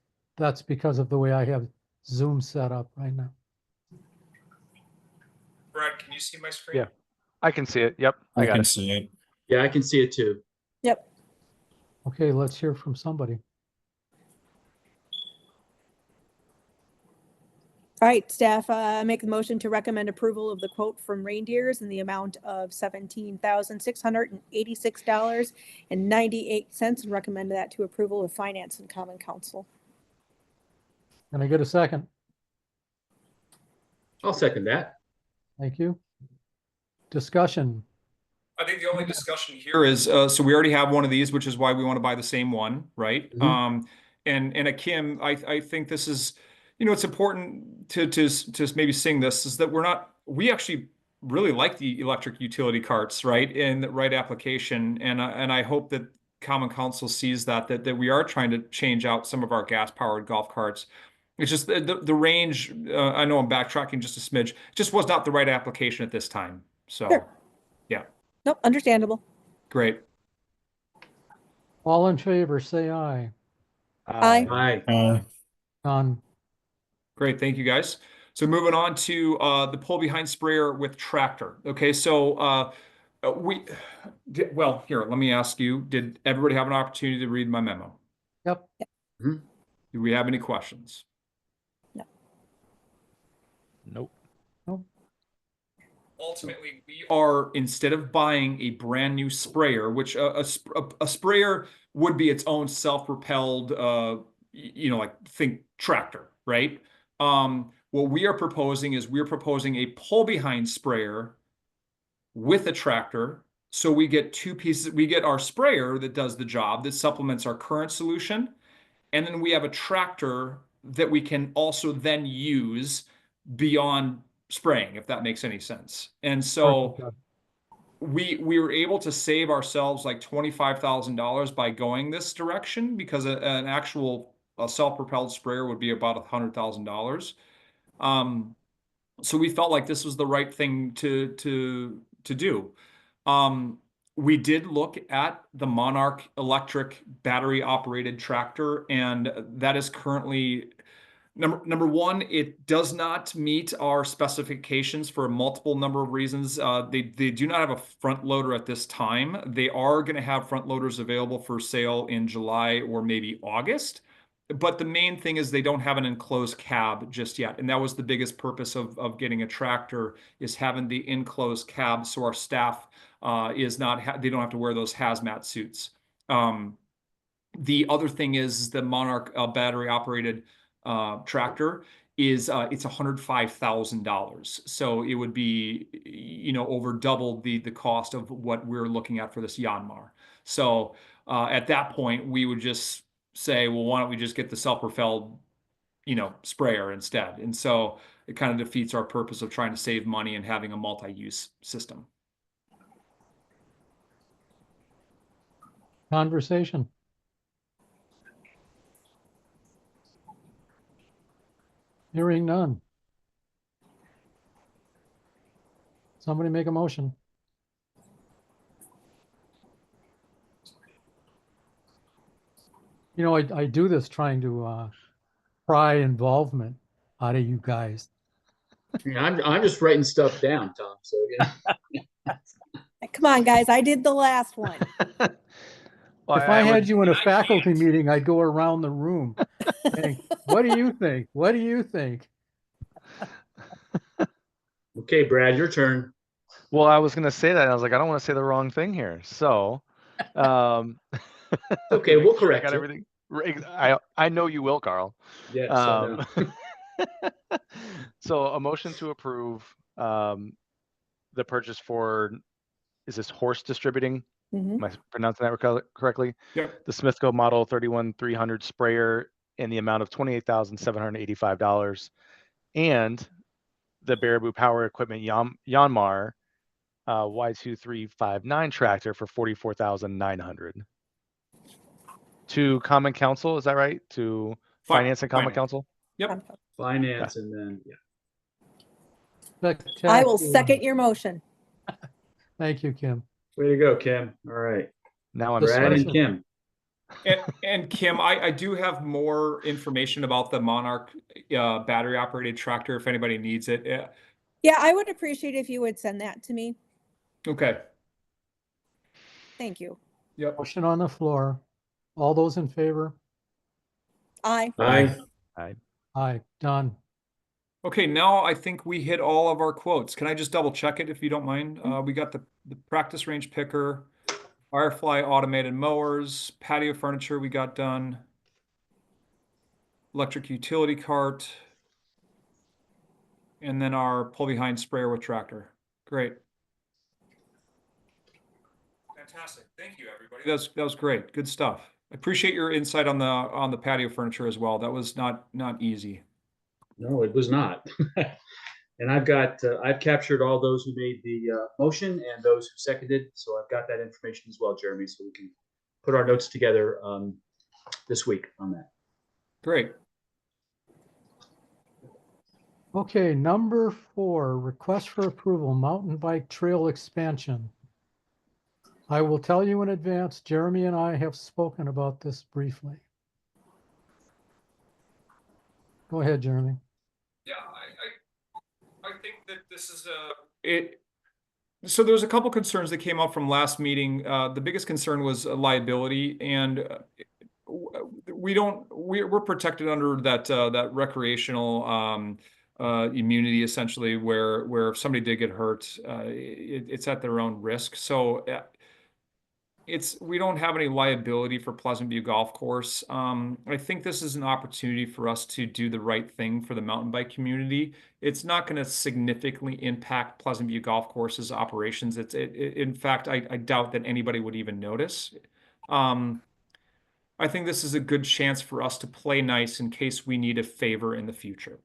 because of the way I have Zoom set up right now. Brad, can you see my screen? Yeah. I can see it. Yep, I got can it. see it. Yeah, I can see it too. Yep. Okay, let's hear from somebody. All right, staff, make the motion to recommend approval of the quote from Reindeers in the amount of $17,686.98 and recommend that to approval of Finance and Common Council. Can I get a second? I'll second that. Thank you. Discussion. I think the only discussion here is, so we already have one of these, which is why we want to buy the same one, right? Mhm. And Kim, I think this is, it's important to maybe sing this, is that we actually really like the electric utility carts, right? In the right application. And I hope that Common Council sees that we are trying to change out some of our gas powered golf carts. It's just the range, I know I'm backtracking just a smidge, just was not the right application at this time. So, Sure. yeah. Nope, understandable. Great. All in favor, say aye. Aye. Aye. Done. Great, thank you guys. So moving on to the pull behind sprayer with tractor. Okay, so here, let me ask you, did everybody have an opportunity to read my memo? Yep. Mhm. Do we have any questions? Nope. Ultimately, we are, instead of buying a brand new sprayer, which a sprayer would be its own self-propelled, like think tractor, right? What we are proposing is we're proposing a pull behind sprayer with a tractor. So we get two pieces. We get our sprayer that does the job, that supplements our current solution. And then we have a tractor that we can also then use beyond spraying, if that makes any sense. And so we were able to save ourselves like $25,000 by going this direction, because an actual self-propelled sprayer would be about $100,000. So we felt like this was the right thing to do. We did look at the Monarch electric battery operated tractor, and that is currently number one, it does not meet our specifications for a multiple number of reasons. They do not have a front loader at this time. They are going to have front loaders available for sale in July or maybe August. But the main thing is they don't have an enclosed cab just yet. And that was the biggest purpose of getting a tractor, is having the enclosed cab, so our staff they don't have to wear those hazmat suits. The other thing is the Monarch battery operated tractor is it's $105,000. So it would be, over double the cost of what we're looking at for this Yanmar. So at that point, we would just say, well, why don't we just get the self-propelled, sprayer instead? And so it kind of defeats our purpose of trying to save money and having a multi-use system. Conversation. Hearing none. Somebody make a motion. I do this trying to pry involvement out of you guys. Yeah, I'm just writing stuff down, Tom. So yeah. Come on, guys, I did the last one. Well, If I had would- you in a faculty meeting, I'd go around the room saying, what do you think? What do you think? Okay, Brad, your turn. Well, I was gonna say that. And I was like, I don't want to say the wrong thing here. So, Okay, we'll make sure I correct got it. everything. I know you will, Carl. Yes, I know. So a motion to approve the purchase for, is this Horse Distributing? Mhm. Am I pronouncing that correctly? Yep. The Smithco Model 31300 sprayer in the amount of $28,785, and the Baraboo Power Equipment Yanmar Y2359 tractor for $44,900. To Common Council, is that right? To Finance and Common Finance. Council? Yep. Finance and then, yeah. I will Spectacular. second your motion. Thank you, Kim. Way to go, Kim. All right. Now I'm The Brad and special- Kim. And Kim, I do have more information about the Monarch battery operated tractor if anybody needs it. Yeah, I would appreciate if you would send that to me. Okay. Thank you. Yep. Motion on the floor. All those in favor? Aye. Aye. Aye, done. Okay, now I think we hit all of our quotes. Can I just double check it if you don't mind? We got the practice range picker, Firefly automated mowers, patio furniture we got done, electric utility cart, and then our pull behind sprayer with tractor. Great. Fantastic. Thank you, everybody. That was great. Good stuff. I appreciate your insight on the patio furniture as well. That was not easy. No, it was not. And I've captured all those who made the motion and those who seconded. So I've got that information as well, Jeremy, so we can put our notes together this week on that. Great. Okay, number 4, request for approval, mountain bike trail expansion. I will tell you in advance, Jeremy and I have spoken about this briefly. Go ahead, Jeremy. Yeah, I think that this is so there was a couple concerns that came up from last meeting. The biggest concern was liability, and we're protected under that recreational immunity, essentially, where if somebody did get hurt, it's at their own risk. So we don't have any liability for Pleasant View Golf Course. I think this is an opportunity for us to do the right thing for the mountain bike community. It's not going to significantly impact Pleasant View Golf Course's operations. In fact, I doubt that anybody would even notice. I think this is a good chance for us to play nice in case we need a favor in the future.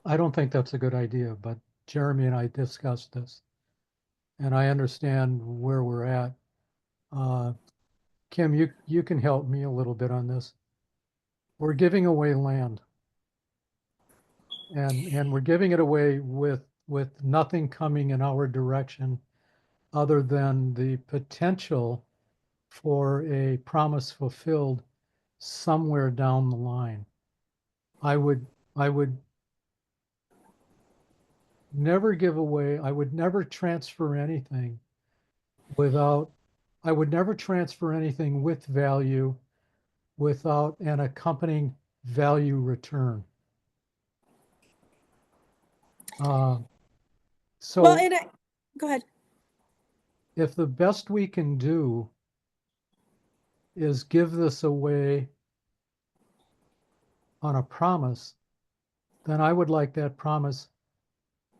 I don't think that's a good idea, but Jeremy and I discussed this, and I understand where we're at. Kim, you can help me a little bit on this. We're giving away land, and we're giving it away with nothing coming in our direction other than the potential for a promise fulfilled somewhere down the line. I would never give away, I would never transfer anything I would never transfer anything with value without an accompanying value return. So Well, go ahead. if the best we can do is give this away on a promise, then I would like that promise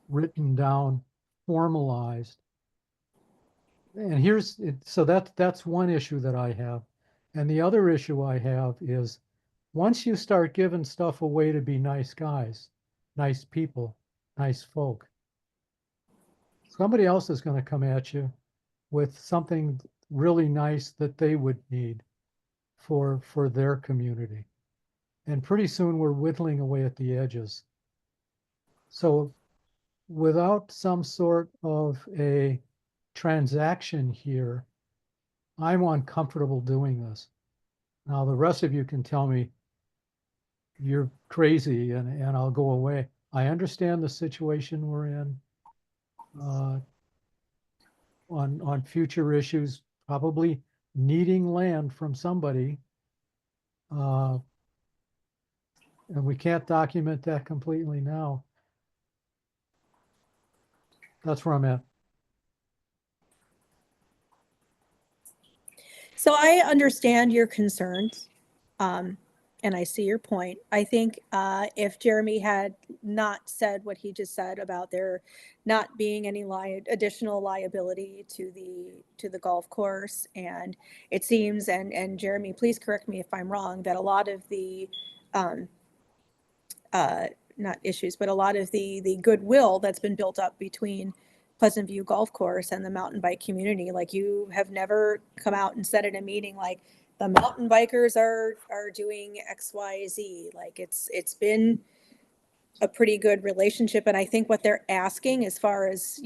written down, formalized. And so that's one issue that I have. And the other issue I have is once you start giving stuff away to be nice guys, nice people, nice folk, somebody else is going to come at you with something really nice that they would need for their community. And pretty soon we're whittling away at the edges. So without some sort of a transaction here, I'm uncomfortable doing this. Now, the rest of you can tell me you're crazy and I'll go away. I understand the situation we're in on future issues, probably needing land from somebody. And we can't document that completely now. That's where I'm at. So I understand your concerns, and I see your point. I think if Jeremy had not said what he just said about there not being any additional liability to the golf course, and it seems, and Jeremy, please correct me if I'm wrong, that a lot of the not issues, but a lot of the goodwill that's been built up between Pleasant View Golf Course and the mountain bike community. Like, you have never come out and said in a meeting like the mountain bikers are doing XYZ. Like, it's been a pretty good relationship. And I think what they're asking as far as,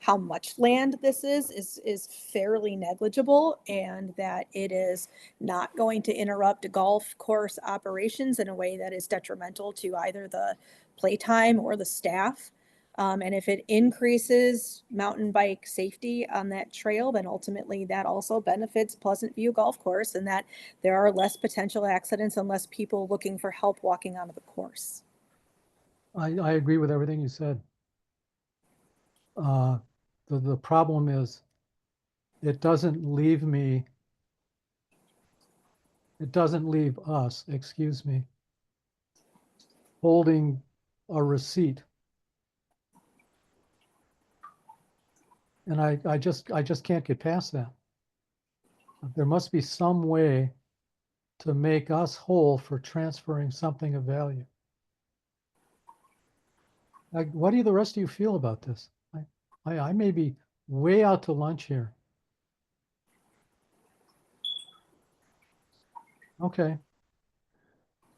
how much land this is fairly negligible, and that it is not going to interrupt golf course operations in a way that is detrimental to either the playtime or the staff. And if it increases mountain bike safety on that trail, then ultimately that also benefits Pleasant View Golf Course, and that there are less potential accidents and less people looking for help walking onto the course. I agree with everything you said. The problem is it doesn't leave us, excuse me, holding a receipt. And I just can't get past that. There must be some way to make us whole for transferring something of value. What do the rest of you feel about this? I may be way out to lunch here. Okay.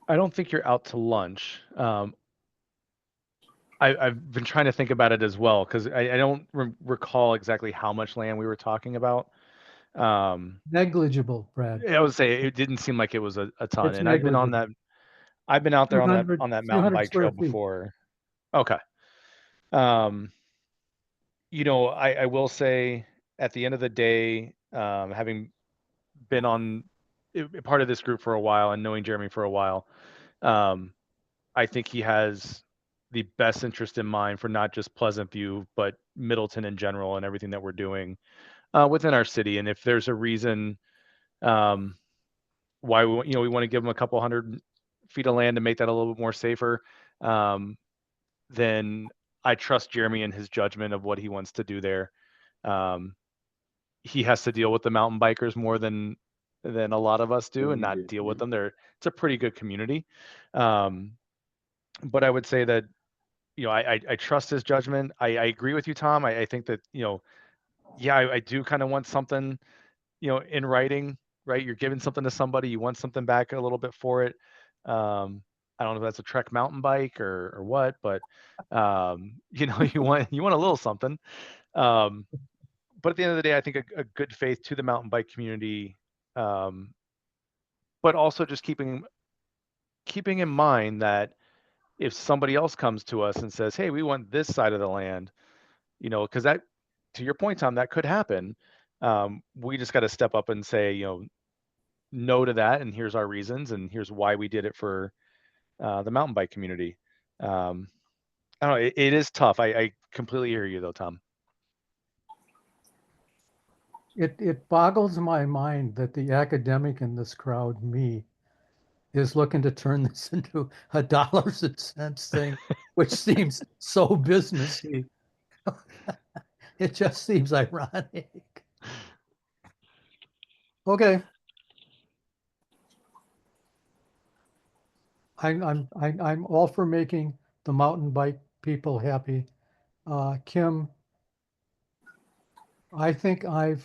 I don't think you're out to lunch. I've been trying to think about it as well, because I don't recall exactly how much land we were talking about. Negligible, Brad. I would say it didn't seem like it was a ton. It's And I've been out there on that mountain bike trail before. Okay. I will say, at the end of the day, having been part of this group for a while and knowing Jeremy for a while, I think he has the best interest in mind for not just Pleasant View, but Middleton in general and everything that we're doing within our city. And if there's a reason why we want to give them a couple 100 feet of land to make that a little bit more safer, then I trust Jeremy and his judgment of what he wants to do there. He has to deal with the mountain bikers more than a lot of us do, and not deal with them. It's a pretty good community. But I would say that, I trust his judgment. I agree with you, Tom. I think that, I do kind of want something, in writing, right? You're giving something to somebody, you want something back a little bit for it. I don't know if that's a Trek mountain bike or what, but you want a little something. But at the end of the day, I think a good faith to the mountain bike community, but also just keeping in mind that if somebody else comes to us and says, hey, we want this side of the land, because that, to your point, Tom, that could happen. We just got to step up and say, no to that, and here's our reasons, and here's why we did it for the mountain bike community. I don't know, it is tough. I completely hear you though, Tom. It boggles my mind that the academic in this crowd, me, is looking to turn this into a dollars and cents thing, which seems so businessy. It just seems ironic. Okay. I'm all for making the mountain bike people happy. Kim, I think I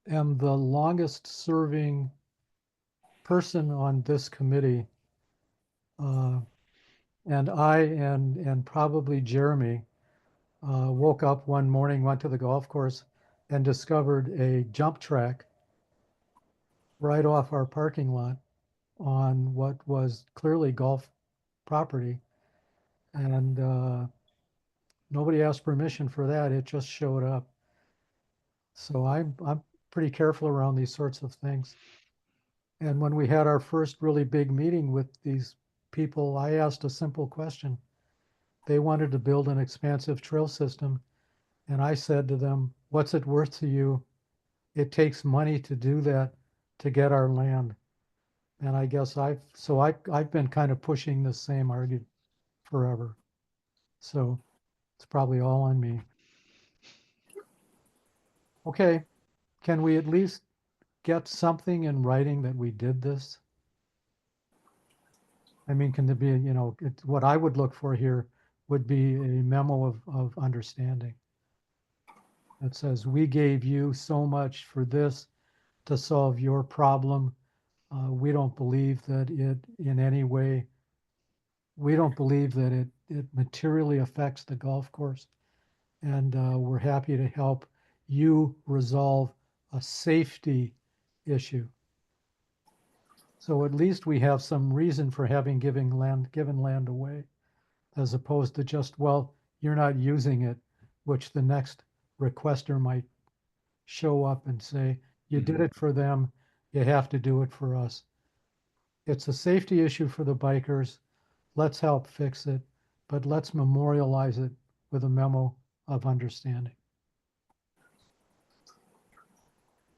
am the longest serving person on this committee. And I and probably Jeremy woke up one morning, went to the golf course, and discovered a jump track right off our parking lot on what was clearly golf property. And nobody asked permission for that. It just showed up. So I'm pretty careful around these sorts of things. And when we had our first really big meeting with these people, I asked a simple question. They wanted to build an expansive trail system. And I said to them, what's it worth to you? It takes money to do that, to get our land. And I guess I've been kind of pushing the same argument forever. So it's probably all on me. Okay, can we at least get something in writing that we did this? I mean, can there be, you know, what I would look for here would be a memo of understanding that says, we gave you so much for this to solve your problem. We don't believe that it in any way, we don't believe that it materially affects the golf course. And we're happy to help you resolve a safety issue. So at least we have some reason for having given land away, as opposed to just, well, you're not using it, which the next requester might show up and say, you did it for them, you have to do it for us. It's a safety issue for the bikers. Let's help fix it, but let's memorialize it with a memo of understanding.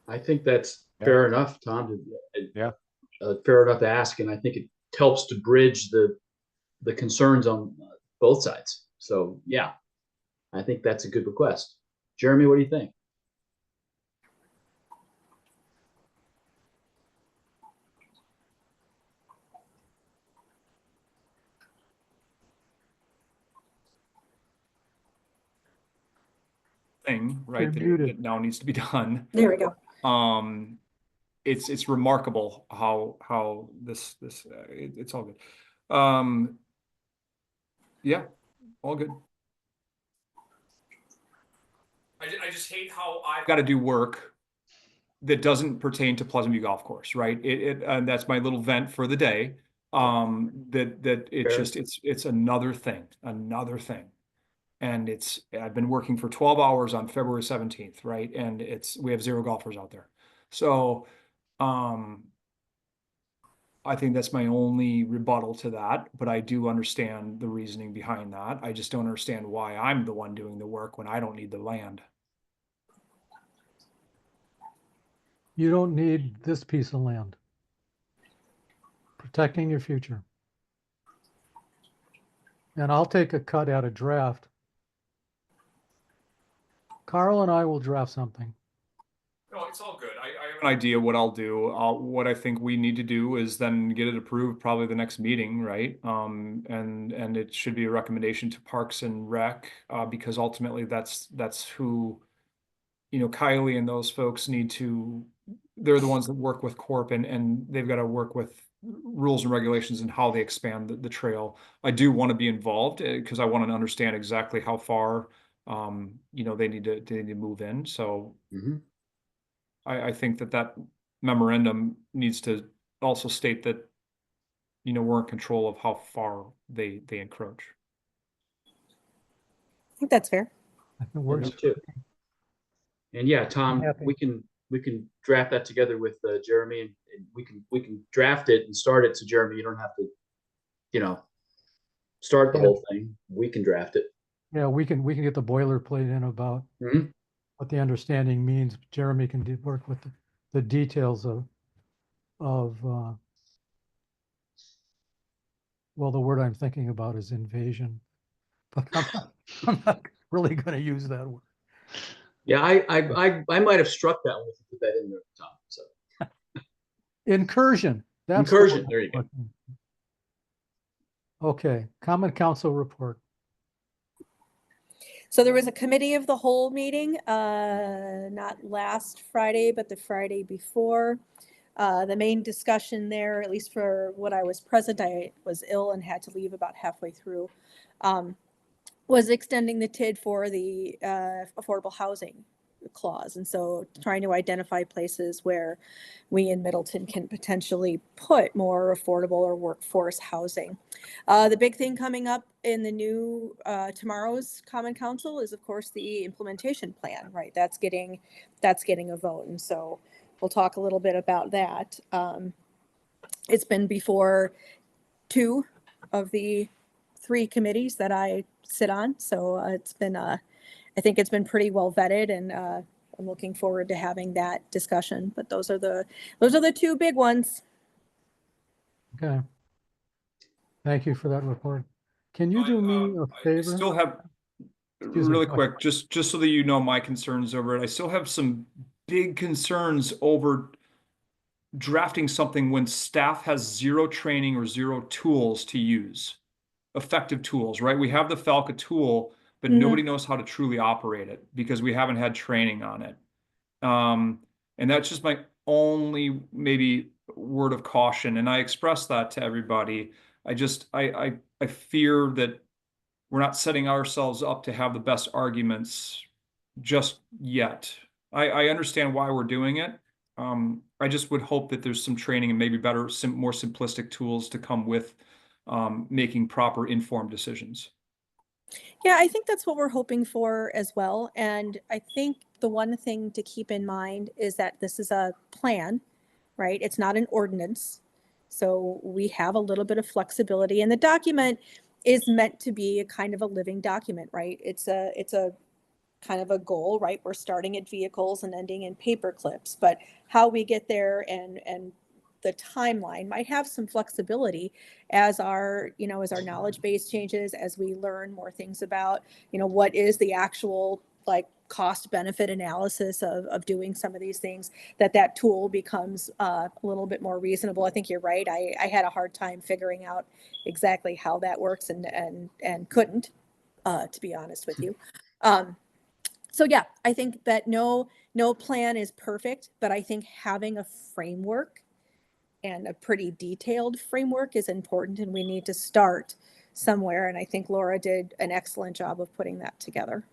I think that's fair enough, Tom. Yeah. Fair enough to ask, and I think it helps to bridge the concerns on both sides. So yeah, I think that's a good request. Jeremy, what do you think? Thing, right, You're muted. that now needs to be done. There we go. It's remarkable how this it's all good. Yeah, all good. I just hate how I've got to do work that doesn't pertain to Pleasant View Golf Course, right? And that's my little vent for the day. That it Fair. just it's another thing. And I've been working for 12 hours on February 17th, right? And we have 0 golfers out there. So I think that's my only rebuttal to that, but I do understand the reasoning behind that. I just don't understand why I'm the one doing the work when I don't need the land. You don't need this piece of land. Protecting your future. And I'll take a cut at a draft. Carl and I will draft something. No, it's all good. I have an idea what I'll do. What I think we need to do is then get it approved probably the next meeting, right? And it should be a recommendation to Parks and Rec, because ultimately that's who, you know, Kylie and those folks need to, they're the ones that work with Corp and they've got to work with rules and regulations and how they expand the trail. I do want to be involved because I want to understand exactly how far, you know, they need to move in. So I think that memorandum needs to also state that, you know, we're in control of how far they encroach. I think that's fair. It works. Too. And yeah, Tom, happy. we can draft that together with Jeremy, and we can draft it and start it. So Jeremy, you don't have to, you know, start the whole thing. We can draft it. Yeah, we can get the boilerplate in about what the understanding means. Jeremy can work with the details of well, the word I'm thinking about is invasion, but I'm not really going to use that word. Yeah, I might have struck that one if you put that in there, Tom. So incursion. That's incursion. There you go. Okay, Common Council report. So there was a committee of the whole meeting, not last Friday, but the Friday before. The main discussion there, at least for what I was present, I was ill and had to leave about halfway through, was extending the TID for the affordable housing clause. And so trying to identify places where we in Middleton can potentially put more affordable or workforce housing. The big thing coming up in the new tomorrow's Common Council is, of course, the implementation plan, right? That's getting a vote. And so we'll talk a little bit about that. It's been before 2 of the 3 committees that I sit on. So it's been, I think it's been pretty well vetted, and I'm looking forward to having that discussion. But those are the 2 big ones. Okay. Thank you for that report. Can you do me a I favor? still have, Excuse me, really go ahead. quick, just so that you know my concerns over it, I still have some big concerns over drafting something when staff has 0 training or 0 tools to use, effective tools, right? We have the Falca tool, but Mhm. nobody knows how to truly operate it because we haven't had training on it. And that's just my only maybe word of caution. And I express that to everybody. I fear that we're not setting ourselves up to have the best arguments just yet. I understand why we're doing it. I just would hope that there's some training and maybe better, more simplistic tools to come with making proper informed decisions. Yeah, I think that's what we're hoping for as well. And I think the one thing to keep in mind is that this is a plan, right? It's not an ordinance. So we have a little bit of flexibility, and the document is meant to be a kind of a living document, right? It's a kind of a goal, right? We're starting at vehicles and ending in paper clips, but how we get there and the timeline might have some flexibility as our knowledge base changes, as we learn more things about, what is the actual like cost benefit analysis of doing some of these things, that tool becomes a little bit more reasonable. I think you're right. I had a hard time figuring out exactly how that works and couldn't, to be honest with you. So yeah, I think that no plan is perfect, but I think having a framework and a pretty detailed framework is important, and we need to start somewhere. And I think Laura did an excellent job of putting that together.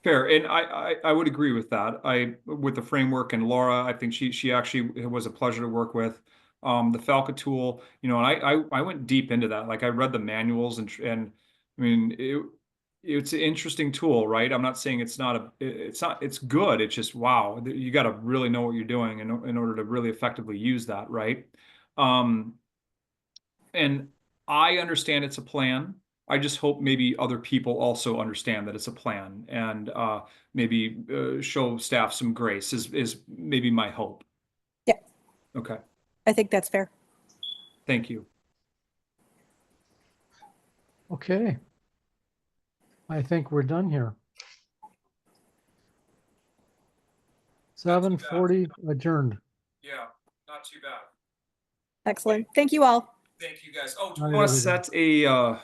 Fair, and I would agree with that. With the framework, and Laura, I think she actually was a pleasure to work with. The Falca tool, and I went deep into that. Like I read the manuals, and I mean it's an interesting tool, right? I'm not saying it's good. It's just, wow, you got to really know what you're doing in order to really effectively use that, right? And I understand it's a plan. I just hope maybe other people also understand that it's a plan, and maybe show staff some grace is maybe my hope. Yeah. Okay. I think that's fair. Thank you. Okay. I think we're done here. 7:40 adjourned. Yeah, not too bad. Excellent. Thank you all. Thank you guys. Oh, do All we right, want to set a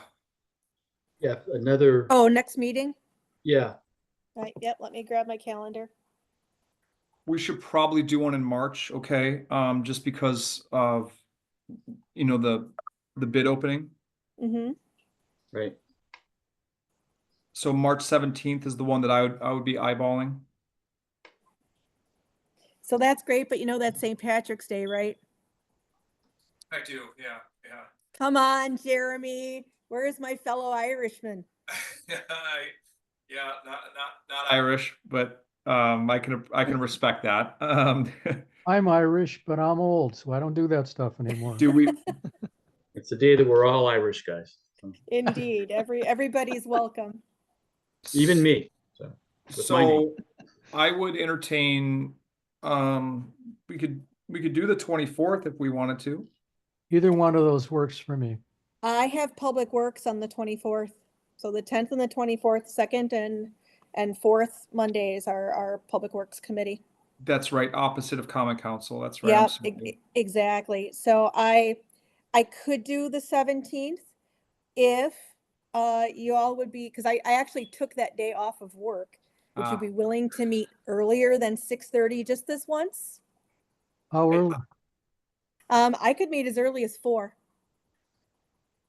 Yeah, another, Oh, next meeting? yeah, Right. Yep. Let me grab my calendar. we should probably do one in March, okay? Just because of the bid opening. Mm-hmm. right. So March 17th is the one that I would be eyeballing. So that's great, but that's St. Patrick's Day, right? I do, yeah. Come on, Jeremy. Where's my fellow Irishman? Yeah, not Irish, but I can respect that. I'm Irish, but I'm old, so I don't do that stuff anymore. Do we? It's the day that we're all Irish guys. So, Indeed. Everybody's welcome. even me. So, with my name. I would entertain. We could do the 24th if we wanted to. Either one of those works for me. I have Public Works on the 24th. So the 10th and the 24th, second and fourth Mondays are our Public Works Committee. That's right, opposite of Common Council. That's right. Yeah, exactly. So I could do the 17th if you all would be, because I actually took that day off of work. Would you be willing to meet earlier than 6:30 just this once? How early? I could meet as early as 4,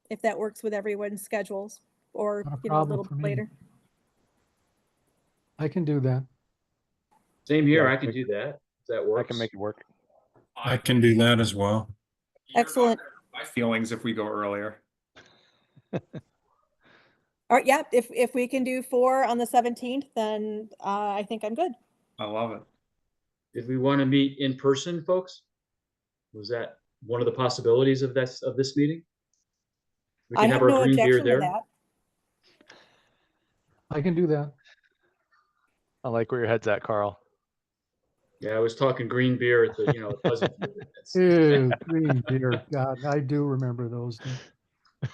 if that works with everyone's schedules, or Not a a problem little for bit me. later. I can do that. Same here. Yeah, I could do that. If that I works. can make it work. I can do that as well. Excellent. My feelings if we go earlier. All right, yeah, if we can do 4 on the 17th, then I think I'm good. I love it. Did we want to meet in person, folks? Was that one of the possibilities of this meeting? We I can have have our no green beer objection to there. that. I can do that. I like where your head's at, Carl. Yeah, I was talking green beer at the, Pleasant View. That's- Ew, green beer. God, I do remember those days.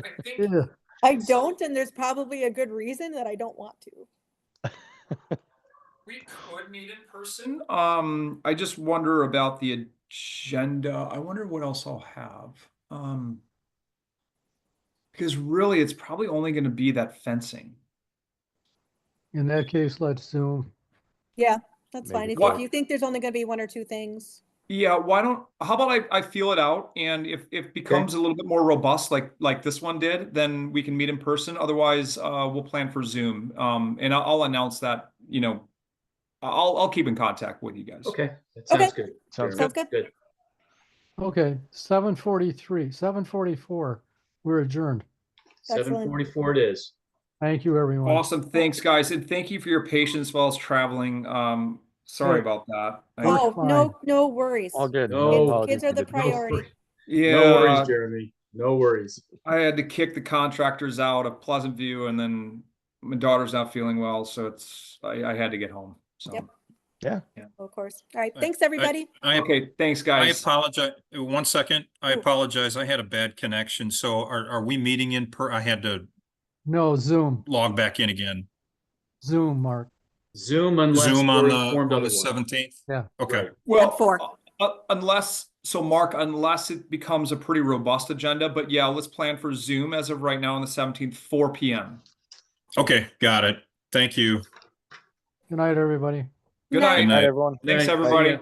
I think Ew. I don't, and there's probably a good reason that I don't want to. we could meet in person. I just wonder about the agenda. I wonder what else I'll have. Because really, it's probably only going to be that fencing. In that case, let's Zoom. Yeah, that's fine. Maybe If what- you think there's only going to be 1 or 2 things. Yeah, how about I feel it out, and if it becomes a little bit more robust like this one did, then we can meet in person. Otherwise, we'll plan for Zoom. And I'll announce that, I'll keep in contact with you guys. Okay, that sounds Okay. good. Sounds Jeremy. Sounds good. Good. Okay, 7:43, 7:44. We're adjourned. Excellent. 7:44 it is. Thank you, everyone. Awesome. Thanks, guys. And thank you for your patience while I was traveling. Sorry Yeah. about that. Oh, fine. no worries. All good. No, apologies Kids are the needed. priority. No worries, Yeah, Jeremy. No worries. I had to kick the contractors out of Pleasant View, and then my daughter's not feeling well, so I had to get home. So, Yep. Yeah. Of course. All right. I- Thanks, everybody. okay, thanks, I guys. apologize. 1 second. I Ooh. apologize. I had a bad connection. So are we meeting I had to No, Zoom, log back in again. Zoom, Mark. Zoom unless Zoom on we're the informed on the otherwise. 17th? Yeah. Okay. Right. Well, At 4. Mark, unless it becomes a pretty robust agenda, but yeah, let's plan for Zoom as of right now on the 17th, 4 p.m. Okay, got it. Thank you. Good night, everybody. Good Night. night. Good night, night. everyone. Thanks, Night. everybody. See ya.